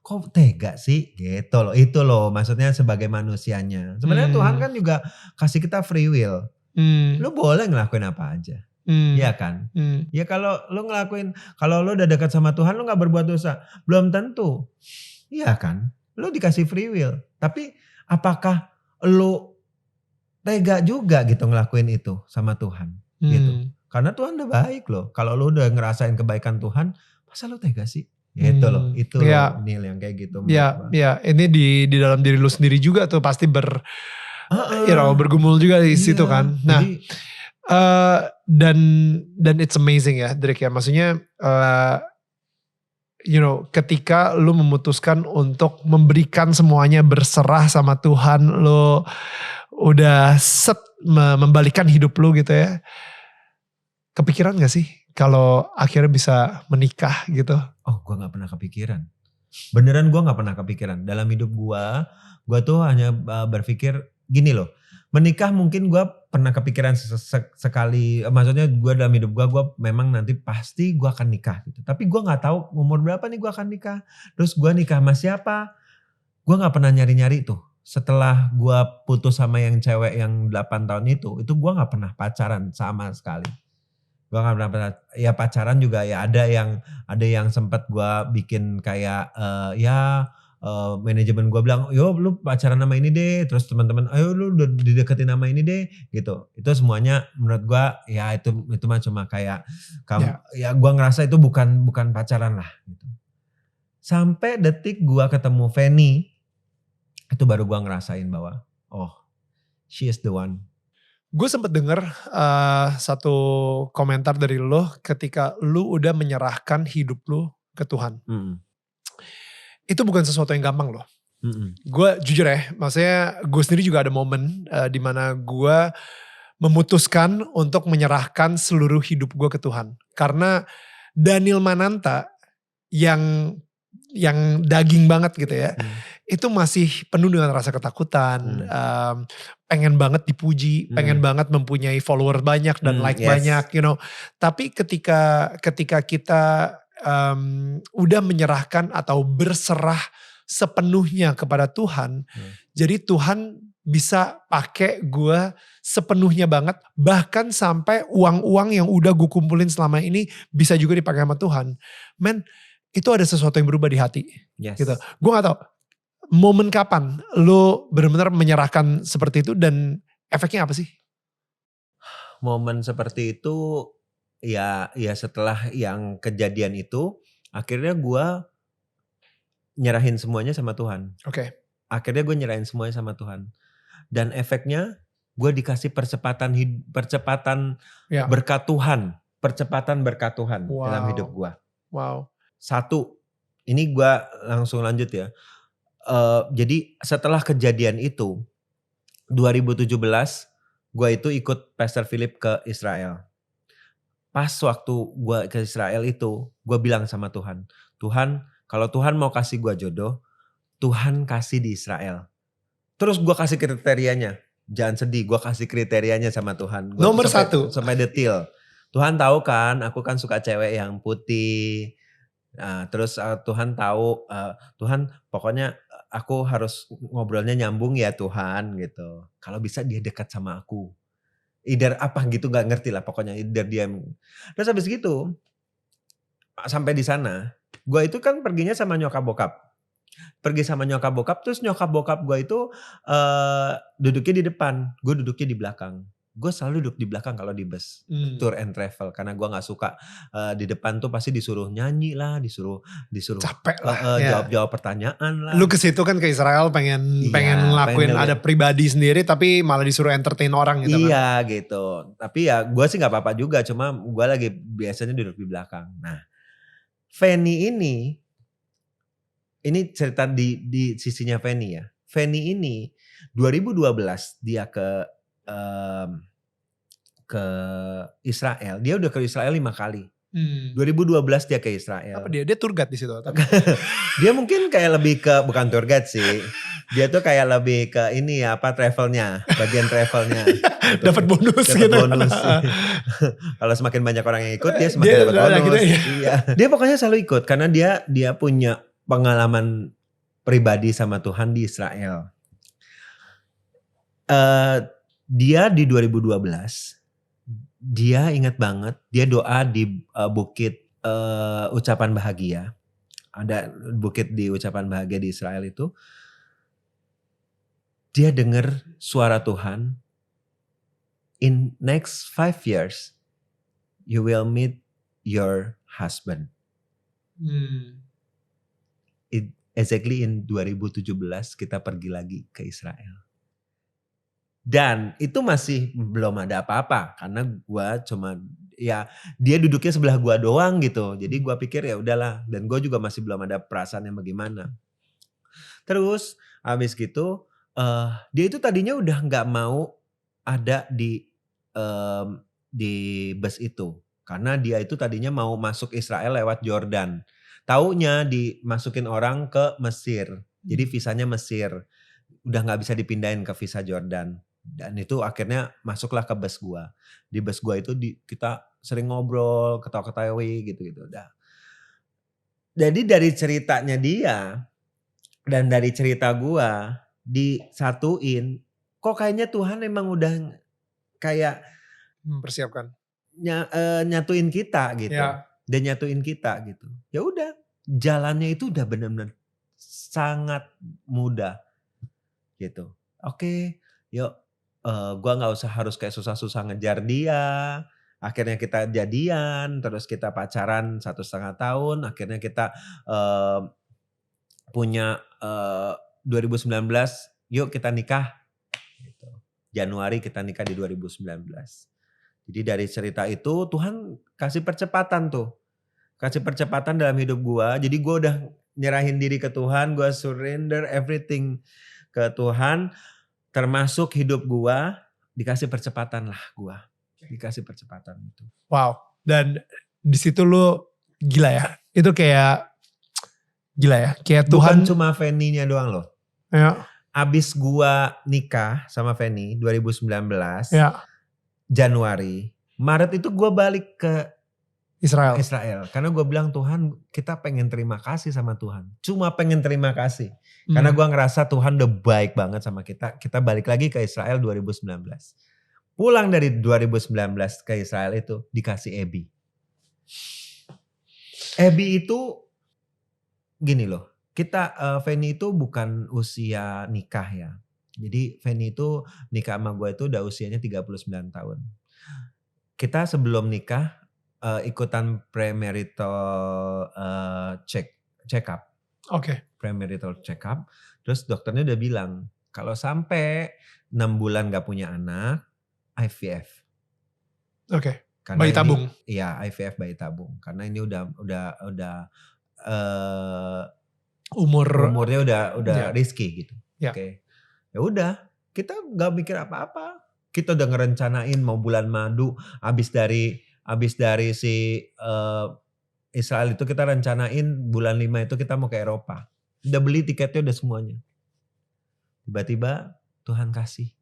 kok tega sih gitu loh. Itu loh maksudnya sebagai manusianya. Sebenarnya Tuhan kan juga kasih kita free will. Lu boleh ngelakuin apa aja. Iya kan? Ya kalau lu udah dekat sama Tuhan lu gak berbuat dosa. Belum tentu. Iya kan? Lu dikasih free will. Tapi apakah lu tega juga gitu ngelakuin itu sama Tuhan gitu. Karena Tuhan udah baik loh. Kalau lu udah ngerasain kebaikan Tuhan, masa lu tega sih? Gitu loh. Itu ya, loh Neil yang kayak gitu. Ya ini di dalam diri lu sendiri juga tuh pasti bergumul juga di situ kan. Nah, jadi, dan it's amazing ya, Drake ya. Maksudnya ketika lu memutuskan untuk memberikan semuanya, berserah sama Tuhan, lu udah membalikan hidup lu gitu ya. Kepikiran gak sih kalau akhirnya bisa menikah gitu? Oh, gue gak pernah kepikiran. Beneran gue gak pernah kepikiran. Dalam hidup gue tuh hanya berpikir gini loh. Menikah mungkin gue pernah kepikiran sekali. Maksudnya gue dalam hidup gue memang nanti pasti gue akan nikah gitu. Tapi gue gak tahu umur berapa nih gue akan nikah. Terus gue nikah sama siapa. Gue gak pernah nyari-nyari tuh. Setelah gue putus sama yang cewek yang 8 tahun itu gue gak pernah pacaran sama sekali. Gue gak pernah pacaran juga ya ada yang sempat gue bikin kayak manajemen gue bilang, yo lu pacaran sama ini deh, terus teman-teman, ayo lu udah dideketin sama ini deh, gitu. Itu semuanya menurut gue ya itu mah cuma kayak ya gue ngerasa itu bukan pacaran lah. Gitu. Sampai detik gue ketemu Fanny, itu baru gue ngerasain bahwa she is the one. Gue sempet denger satu komentar dari lo ketika lu udah menyerahkan hidup lu ke Tuhan. Itu bukan sesuatu yang gampang loh. Gue jujur ya, maksudnya gue sendiri juga ada momen dimana gue memutuskan untuk menyerahkan seluruh hidup gue ke Tuhan. Karena Daniel Mananta yang daging banget gitu ya, itu masih penuh dengan rasa ketakutan, pengen banget dipuji, pengen banget mempunyai follower banyak dan banyak, Tapi ketika kita udah menyerahkan atau berserah sepenuhnya kepada Tuhan, jadi Tuhan bisa pakai gue sepenuhnya banget, bahkan sampai uang-uang yang udah gue kumpulin selama ini bisa juga dipakai sama Tuhan. Men, itu ada sesuatu yang berubah di hati. Gitu. Gue gak tahu momen kapan lo benar-benar menyerahkan seperti itu dan efeknya apa sih? Momen seperti itu ya setelah yang kejadian itu akhirnya gue nyerahin semuanya sama Tuhan. Oke. Akhirnya gue nyerahin semuanya sama Tuhan. Dan efeknya gue dikasih percepatan berkat Tuhan. Percepatan berkat Tuhan dalam hidup gue. Wow. Satu, ini gue langsung lanjut ya. Jadi setelah kejadian itu, 2017 gue itu ikut Pastor Philip ke Israel. Pas waktu gue ke Israel itu, gue bilang sama Tuhan, Tuhan kalau Tuhan mau kasih gue jodoh, Tuhan kasih di Israel. Terus gue kasih kriterianya, jangan sedih, gue kasih kriterianya sama Tuhan. Gua Nomor satu. Sampai detil. Tuhan tahu kan, aku kan suka cewek yang putih. Nah, terus Tuhan tahu, Tuhan pokoknya aku harus ngobrolnya nyambung ya Tuhan gitu. Kalau bisa dia dekat sama aku. Either apa gitu gak ngerti lah pokoknya. Either dia. Terus habis gitu sampai di sana, gue itu kan perginya sama nyokap bokap. Pergi sama nyokap bokap, terus nyokap bokap gue itu duduknya di depan, gue duduknya di belakang. Gue selalu duduk di belakang kalau di bus tour and travel, karena gue nggak suka di depan tuh pasti disuruh nyanyi lah, disuruh Capek lah. jawab pertanyaan lah. Lu ke situ kan ke Israel pengen ngelakuin ada pribadi sendiri, tapi malah disuruh entertain orang gitu kan. Iya gitu. Tapi ya gue sih nggak apa-apa juga, cuma gue lagi biasanya duduk di belakang. Nah, Fanny ini cerita di sisinya Fanny ya. Fanny ini 2012 dia ke Israel. Dia udah ke Israel 5 kali. 2012 dia ke Israel. Apa dia tour guide di situ? Dia mungkin kayak lebih ke, bukan tour guide sih. Dia tuh kayak lebih ke ini ya, travelnya, bagian travelnya. Dapat bonus gitu. Bonus. Kalau semakin banyak orang yang ikut, dia semakin dapat bonus. Gitu ya. Iya. Dia pokoknya selalu ikut karena dia punya pengalaman pribadi sama Tuhan di Israel. Dia di 2012, dia ingat banget, dia doa di bukit ucapan bahagia. Ada bukit di ucapan bahagia di Israel itu. Dia dengar suara Tuhan, in next 5 years, you will meet your husband. Exactly in 2017 kita pergi lagi ke Israel. Dan itu masih belum ada apa-apa karena gua cuma ya dia duduknya sebelah gua doang gitu. Jadi gua pikir ya udahlah, dan gua juga masih belum ada perasaan yang bagaimana. Terus habis gitu dia itu tadinya udah nggak mau ada di bus itu karena dia itu tadinya mau masuk Israel lewat Jordan. Taunya dimasukin orang ke Mesir. Jadi visanya Mesir. Udah gak bisa dipindahin ke visa Jordan. Dan itu akhirnya masuklah ke bus gua. Di bus gua itu kita sering ngobrol, ketawa-ketawi gitu-gitu. Jadi dari ceritanya dia dan dari cerita gua disatuin, kok kayaknya Tuhan emang udah kayak mempersiapkan. Nyatuin kita gitu. Ya. Dan nyatuin kita gitu. Ya udah, jalannya itu udah benar-benar sangat mudah gitu. Oke, yuk gua nggak usah harus kayak susah-susah ngejar dia. Akhirnya kita jadian, terus kita pacaran 1,5 tahun. Akhirnya kita punya 2019, yuk kita nikah. Gitu. Januari kita nikah di 2019. Jadi dari cerita itu Tuhan kasih percepatan tuh. Kasih percepatan dalam hidup gua. Jadi gua udah nyerahin diri ke Tuhan, gua surrender everything ke Tuhan, termasuk hidup gua, dikasih percepatan lah gua. Dikasih percepatan itu. Wow. Dan di situ lu gila ya. Itu kayak gila ya. Kayak Tuhan. Bukan cuma Fanny-nya doang loh. Ya. Abis gua nikah sama Fanny 2019. Ya. Januari. Maret itu gua balik ke Israel. Karena gue bilang Tuhan, kita pengen terima kasih sama Tuhan. Cuma pengen terima kasih. Karena gue ngerasa Tuhan udah baik banget sama kita. Kita balik lagi ke Israel 2019. Pulang dari 2019 ke Israel itu dikasih Abby. Abby itu gini loh. Fanny itu bukan usia nikah ya. Jadi Fanny itu nikah sama gue itu udah usianya 39 tahun. Kita sebelum nikah ikutan premarital check up. Oke. Premarital check up. Terus dokternya udah bilang kalau sampai 6 bulan gak punya anak, IVF. Oke. Bayi tabung. Iya, IVF bayi tabung. Karena ini udah umurnya udah risky gitu. Ya. Oke. Ya udah, kita gak mikir apa-apa. Kita udah ngerencanain mau bulan madu abis dari si Israel itu kita rencanain bulan 5 itu kita mau ke Eropa. Udah beli tiketnya udah semuanya. Tiba-tiba Tuhan kasih.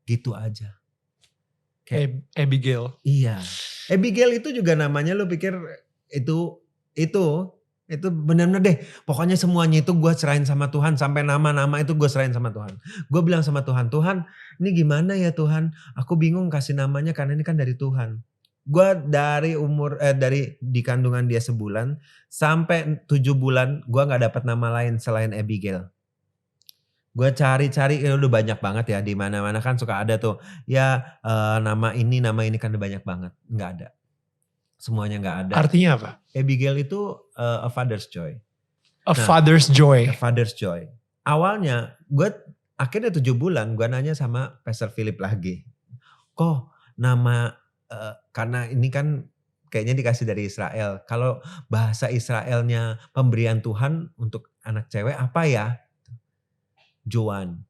Gitu aja. Abigail. Iya. Abigail itu juga namanya lu pikir itu benar-benar deh. Pokoknya semuanya itu gue serahin sama Tuhan. Sampai nama-nama itu gue serahin sama Tuhan. Gue bilang sama Tuhan, Tuhan ini gimana ya Tuhan? Aku bingung kasih namanya karena ini kan dari Tuhan. Gue dari di kandungan dia sebulan sampai 7 bulan gue nggak dapat nama lain selain Abigail. Gue cari-cari udah banyak banget ya, di mana-mana kan suka ada tuh ya nama ini kan udah banyak banget, nggak ada. Semuanya nggak ada. Artinya apa? Abigail itu a father's joy. A father's joy. A father's joy. Awalnya gue akhirnya 7 bulan gue nanya sama Pastor Philip lagi. Kok nama karena ini kan kayaknya dikasih dari Israel. Kalau bahasa Israelnya pemberian Tuhan untuk anak cewek apa ya? Joanna.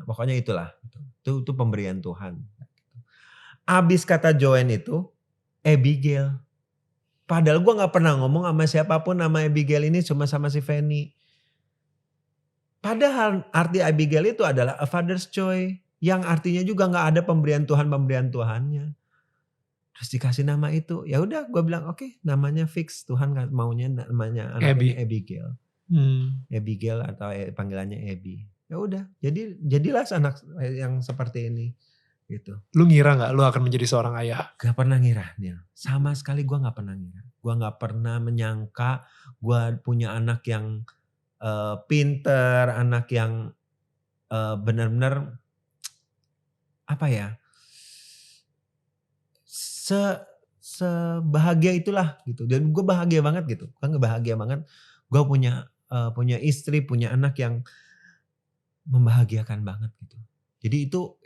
Pokoknya itulah. Itu pemberian Tuhan. Abis kata Joan itu Abigail. Padahal gue gak pernah ngomong sama siapapun nama Abigail ini, cuma sama si Fanny. Padahal arti Abigail itu adalah a father's joy. Yang artinya juga gak ada pemberian Tuhannya. Terus dikasih nama itu. Ya udah gue bilang oke, namanya fix. Tuhan maunya namanya anaknya Abigail. Abigail atau panggilannya Abby. Ya udah, jadilah anak yang seperti ini gitu. Lu ngira nggak lu akan menjadi seorang ayah? Gak pernah ngira, Neil. Sama sekali gue gak pernah ngira. Gue gak pernah menyangka gue punya anak yang pinter, anak yang benar-benar apa ya? Sebahagia itulah gitu. Dan gue bahagia banget gitu. Gue bahagia banget. Gue punya istri, punya anak yang membahagiakan banget gitu. Jadi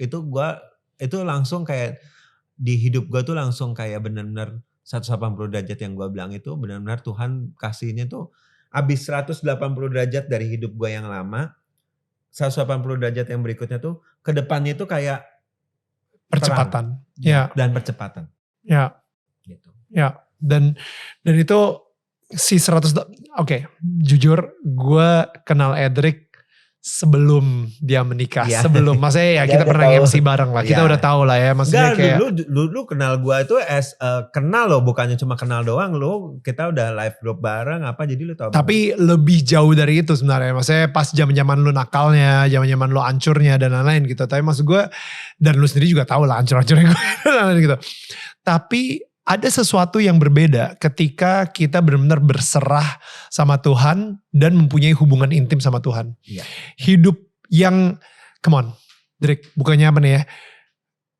itu gue itu langsung kayak di hidup gue tuh langsung kayak benar-benar 180 derajat yang gue bilang itu benar-benar Tuhan kasihnya tuh abis 180 derajat dari hidup gue yang lama, 180 derajat yang berikutnya tuh ke depannya itu kayak percepatan. Ya. Dan percepatan. Ya. Gitu. Ya. Dan itu si 100, oke, jujur gue kenal Edric sebelum dia menikah, sebelum maksudnya ya kita pernah MC bareng lah, kita udah tahu lah ya, maksudnya kayak lu kenal gue itu kenal loh, bukannya cuma kenal doang, lu kita udah live group bareng apa, jadi lu tahu. Tapi lebih jauh dari itu sebenarnya, maksudnya pas zaman lu nakalnya, zaman lu hancurnya dan lain-lain gitu. Tapi maksud gue, dan lu sendiri juga tahu lah hancur-hancurnya gue dan lain-lain gitu. Tapi ada sesuatu yang berbeda ketika kita benar-benar berserah sama Tuhan dan mempunyai hubungan intim sama Tuhan. Iya. Hidup yang, come on, Drake, bukannya apa nih ya.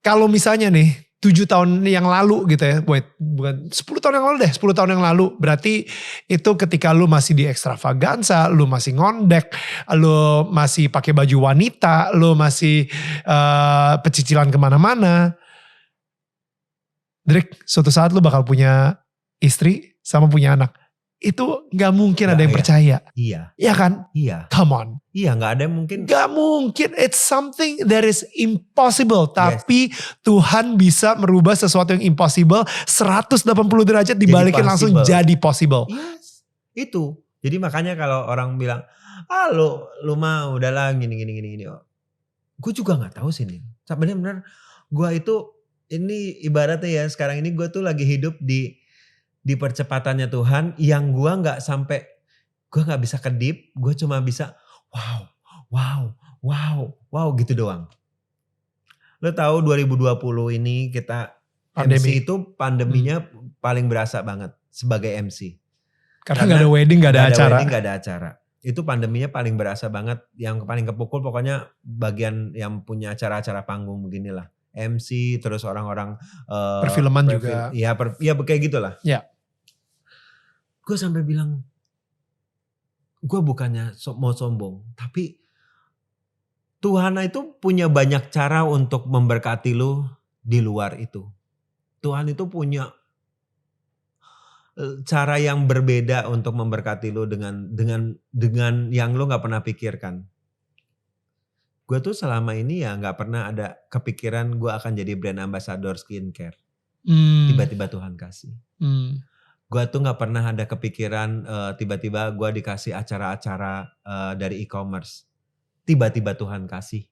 Kalau misalnya nih, 7 tahun yang lalu gitu ya, bukan 10 tahun yang lalu deh, 10 tahun yang lalu. Berarti itu ketika lu masih di Extravaganza, lu masih ngondek, lu masih pakai baju wanita, lu masih pecicilan kemana-mana. Drake, suatu saat lu bakal punya istri sama punya anak. Itu gak mungkin ada yang percaya. Iya. Iya kan? Iya. Come on. Iya, gak ada yang mungkin. Gak mungkin. It's something that is impossible. Tapi Tuhan bisa merubah sesuatu yang impossible 180 derajat dibalikin langsung jadi possible. Yes. Itu. Jadi makanya kalau orang bilang, lu mah udahlah gini. Gue juga gak tahu sih nih. Bener-bener gue itu, ini ibaratnya ya sekarang ini gue tuh lagi hidup di percepatannya Tuhan yang gue gak sampai, gue gak bisa kedip, gue cuma bisa wow gitu doang. Lo tahu 2020 ini kita pandemi. MC itu pandeminya paling berasa banget sebagai MC. Karena gak ada wedding, gak ada acara. Itu pandeminya paling berasa banget, yang paling kepukul pokoknya bagian yang punya acara-acara panggung beginilah. MC terus orang-orang perfilman juga. Iya kayak gitulah. Ya. Gue sampai bilang, gue bukannya mau sombong, tapi Tuhan itu punya banyak cara untuk memberkati lu di luar itu. Tuhan itu punya cara yang berbeda untuk memberkati lu dengan yang lu nggak pernah pikirkan. Gue tuh selama ini ya gak pernah ada kepikiran gue akan jadi brand ambassador skincare. Tiba-tiba Tuhan kasih. Gue tuh gak pernah ada kepikiran tiba-tiba gue dikasih acara-acara dari e-commerce. Tiba-tiba Tuhan kasih.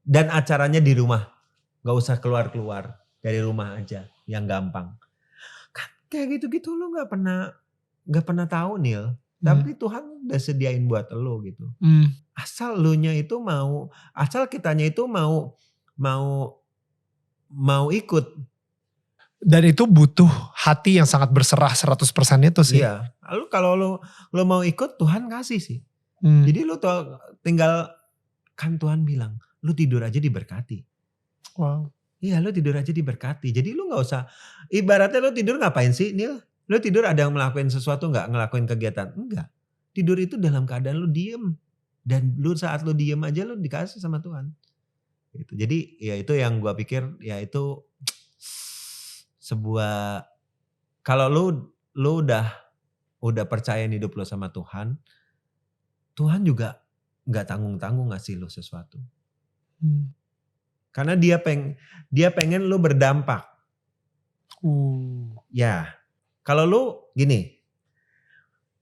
Dan acaranya di rumah. Gak usah keluar-keluar. Dari rumah aja. Yang gampang. Kan kayak gitu-gitu lu gak pernah tahu Neil. Tapi Tuhan udah sediain buat lo gitu. Asal lunya itu mau, asal kitanya itu mau ikut. Dan itu butuh hati yang sangat berserah 100% itu sih. Iya. Lalu kalau lo mau ikut, Tuhan kasih sih. Hmm. Jadi lo tinggal, kan Tuhan bilang, lo tidur aja diberkati. Wow. Iya, lo tidur aja diberkati. Jadi lo gak usah, ibaratnya lo tidur ngapain sih, Nil? Lo tidur ada yang ngelakuin sesuatu gak? Ngelakuin kegiatan? Enggak. Tidur itu dalam keadaan lo diem. Dan lo saat lo diem aja lo dikasih sama Tuhan. Gitu. Jadi ya itu yang gua pikir, ya itu sebuah, kalau lo udah percayain hidup lo sama Tuhan, Tuhan juga gak tanggung-tanggung ngasih lo sesuatu. Karena dia pengen lo berdampak. Ya, kalau lo gini,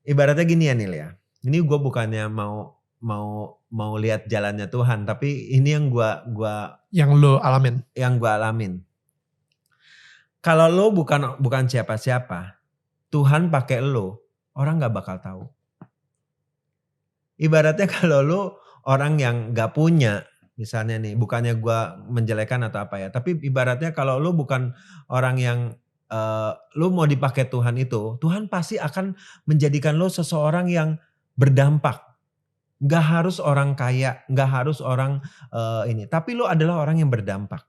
ibaratnya gini ya Nil ya. Ini gue bukannya mau lihat jalannya Tuhan, tapi ini yang yang lo alamin. Yang gue alamin. Kalau lo bukan siapa-siapa, Tuhan pakai lo, orang nggak bakal tahu. Ibaratnya kalau lo orang yang nggak punya, misalnya nih, bukannya gue menjelekan atau apa ya, tapi ibaratnya kalau lo bukan orang yang lo mau dipakai Tuhan itu, Tuhan pasti akan menjadikan lo seseorang yang berdampak. Gak harus orang kaya, gak harus orang ini, tapi lo adalah orang yang berdampak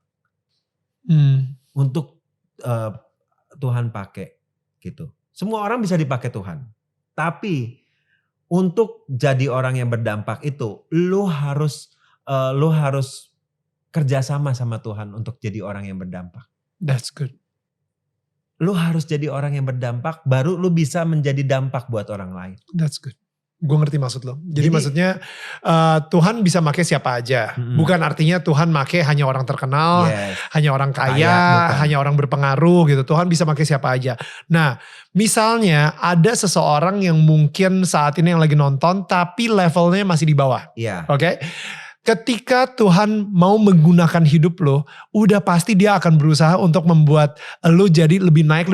untuk Tuhan pakai gitu. Semua orang bisa dipakai Tuhan, tapi untuk jadi orang yang berdampak itu, lo harus kerjasama sama Tuhan untuk jadi orang yang berdampak. That's good. Lo harus jadi orang yang berdampak, baru lo bisa menjadi dampak buat orang lain. That's good. Gue ngerti maksud lo. Jadi maksudnya Tuhan bisa make siapa aja. Bukan artinya Tuhan make hanya orang terkenal, hanya orang kaya, hanya orang berpengaruh gitu. Tuhan bisa make siapa aja. Nah, misalnya ada seseorang yang mungkin saat ini yang lagi nonton tapi levelnya masih di bawah. Oke? Ketika Tuhan mau menggunakan hidup lo, udah pasti dia akan berusaha untuk membuat lo jadi lebih naik,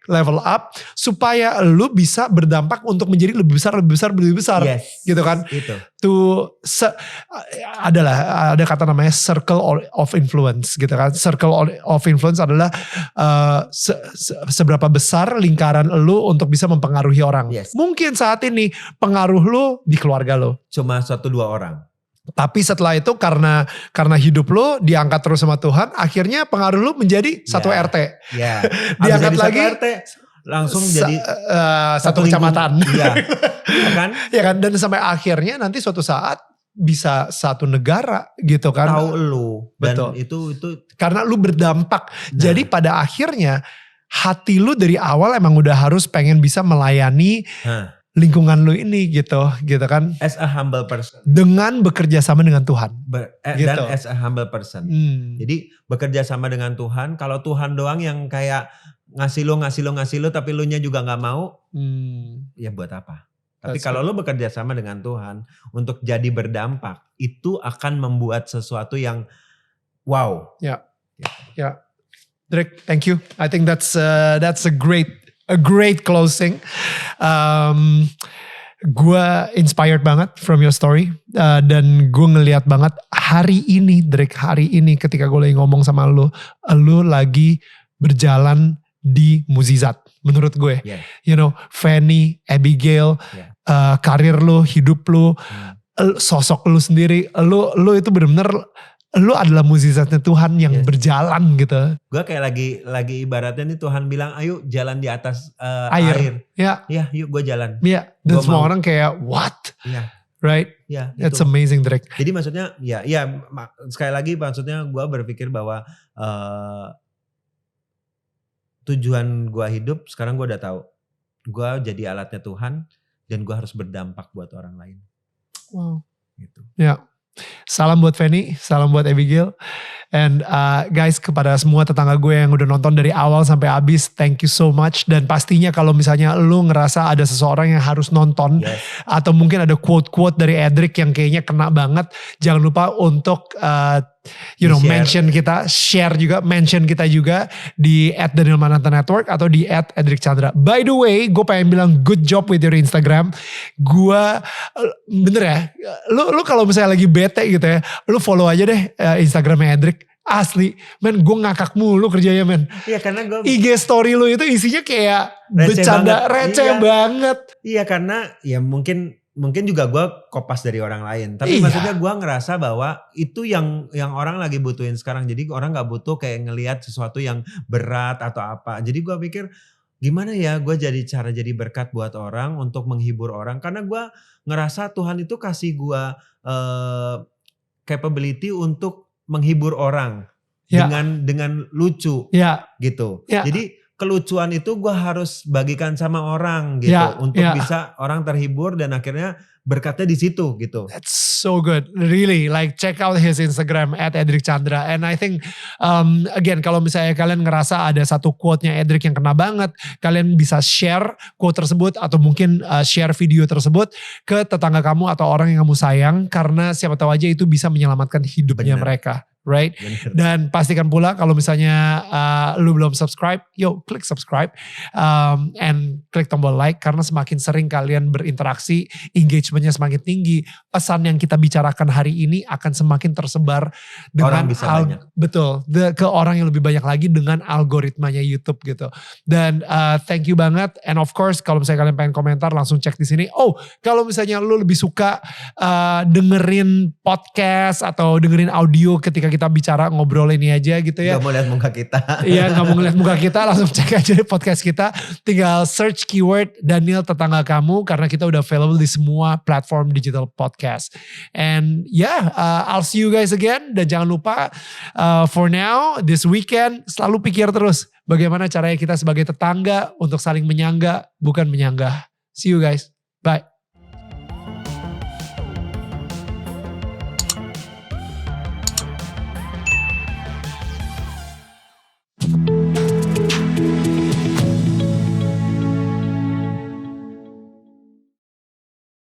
level up, supaya lo bisa berdampak untuk menjadi lebih besar, gitu kan? Itu. Ada kata namanya circle of influence, gitu kan? Circle of influence adalah seberapa besar lingkaran lo untuk bisa mempengaruhi orang. Mungkin saat ini pengaruh lo di keluarga lo cuma 1-2 orang. Tapi setelah itu karena hidup lo diangkat terus sama Tuhan, akhirnya pengaruh lo menjadi satu RT. Diangkat lagi RT, langsung jadi satu kecamatan. Iya kan? Ya kan, dan sampai akhirnya nanti suatu saat bisa satu negara gitu kan. Tahu lo. Betul. Dan itu karena lo berdampak. Jadi pada akhirnya hati lo dari awal emang udah harus pengen bisa melayani lingkungan lu ini gitu kan. As a humble person. Dengan bekerja sama dengan Tuhan. Dan as a humble person. Jadi bekerja sama dengan Tuhan. Kalau Tuhan doang yang kayak ngasih lo tapi lu nya juga gak mau. Ya buat apa? Tapi kalau lu bekerja sama dengan Tuhan untuk jadi berdampak, itu akan membuat sesuatu yang wow. Ya. Drake, thank you. I think that's a great closing. Gue inspired banget from your story. Dan gue ngeliat banget hari ini Drake, ketika gue lagi ngomong sama lu lagi berjalan di mukjizat menurut gue. You know, Fanny, Abigail, karir lu, hidup lu, sosok lu sendiri, lu itu benar-benar lu adalah mukjizatnya Tuhan yang berjalan gitu. Gue kayak lagi ibaratnya nih Tuhan bilang ayo jalan di atas air. Ya yuk gue jalan. Ya, dan gua semua orang kayak what? Right? That's amazing Drake. Jadi maksudnya ya sekali lagi maksudnya gue berpikir bahwa tujuan gue hidup sekarang gue udah tahu. Gue jadi alatnya Tuhan dan gue harus berdampak buat orang lain. Wow. Gitu. Ya. Salam buat Fanny, salam buat Abigail. And guys, kepada semua tetangga gue yang udah nonton dari awal sampai habis, thank you so much. Dan pastinya kalau misalnya lu ngerasa ada seseorang yang harus nonton, atau mungkin ada quote-quote dari Edric yang kayaknya kena banget, jangan lupa untuk mention kita, share juga, mention kita juga di @DanielMananta Network atau di @EdricChandra. By the way, gue pengen bilang good job with your Instagram. Gue bener ya, lu kalau misalnya lagi bete gitu ya, lu follow aja deh Instagramnya Edric. Asli, men gue ngakak mulu kerjanya men. Iya karena gue IG story lu itu isinya kayak bercanda receh banget. Iya karena ya mungkin juga gue kopas dari orang lain. Tapi maksudnya gue ngerasa bahwa itu yang orang lagi butuhin sekarang. Jadi orang gak butuh kayak ngelihat sesuatu yang berat atau apa. Jadi gue pikir gimana ya gue jadi berkat buat orang untuk menghibur orang. Karena gue ngerasa Tuhan itu kasih gue capability untuk menghibur orang dengan lucu gitu. Jadi kelucuan itu gue harus bagikan sama orang gitu untuk bisa orang terhibur dan akhirnya berkatnya di situ gitu. That's so good, really. Like check out his Instagram @edric_chandra. And I think again kalau misalnya kalian ngerasa ada satu quote-nya Edric yang kena banget, kalian bisa share quote tersebut atau mungkin share video tersebut ke tetangga kamu atau orang yang kamu sayang karena siapa tahu aja itu bisa menyelamatkan hidupnya mereka. Right? Bener. Dan pastikan pula kalau misalnya lu belum subscribe, klik subscribe and klik tombol like karena semakin sering kalian berinteraksi, engagementnya semakin tinggi, pesan yang kita bicarakan hari ini akan semakin tersebar dengan orang bisa banyak. Betul, ke orang yang lebih banyak lagi dengan algoritmanya YouTube gitu. Dan thank you banget, and of course kalau misalnya kalian pengen komentar langsung cek di sini. Oh, kalau misalnya lu lebih suka dengerin podcast atau dengerin audio ketika kita bicara ngobrol ini aja gitu ya. Gak mau lihat muka kita. Iya gak mau ngeliat muka kita, langsung cek aja di podcast kita. Tinggal search keyword Daniel Tetangga Kamu karena kita udah available di semua platform digital podcast. And I'll see you guys again. Dan jangan lupa for now, this weekend selalu pikir terus bagaimana caranya kita sebagai tetangga untuk saling menyangga bukan menyanggah. See you guys. Bye.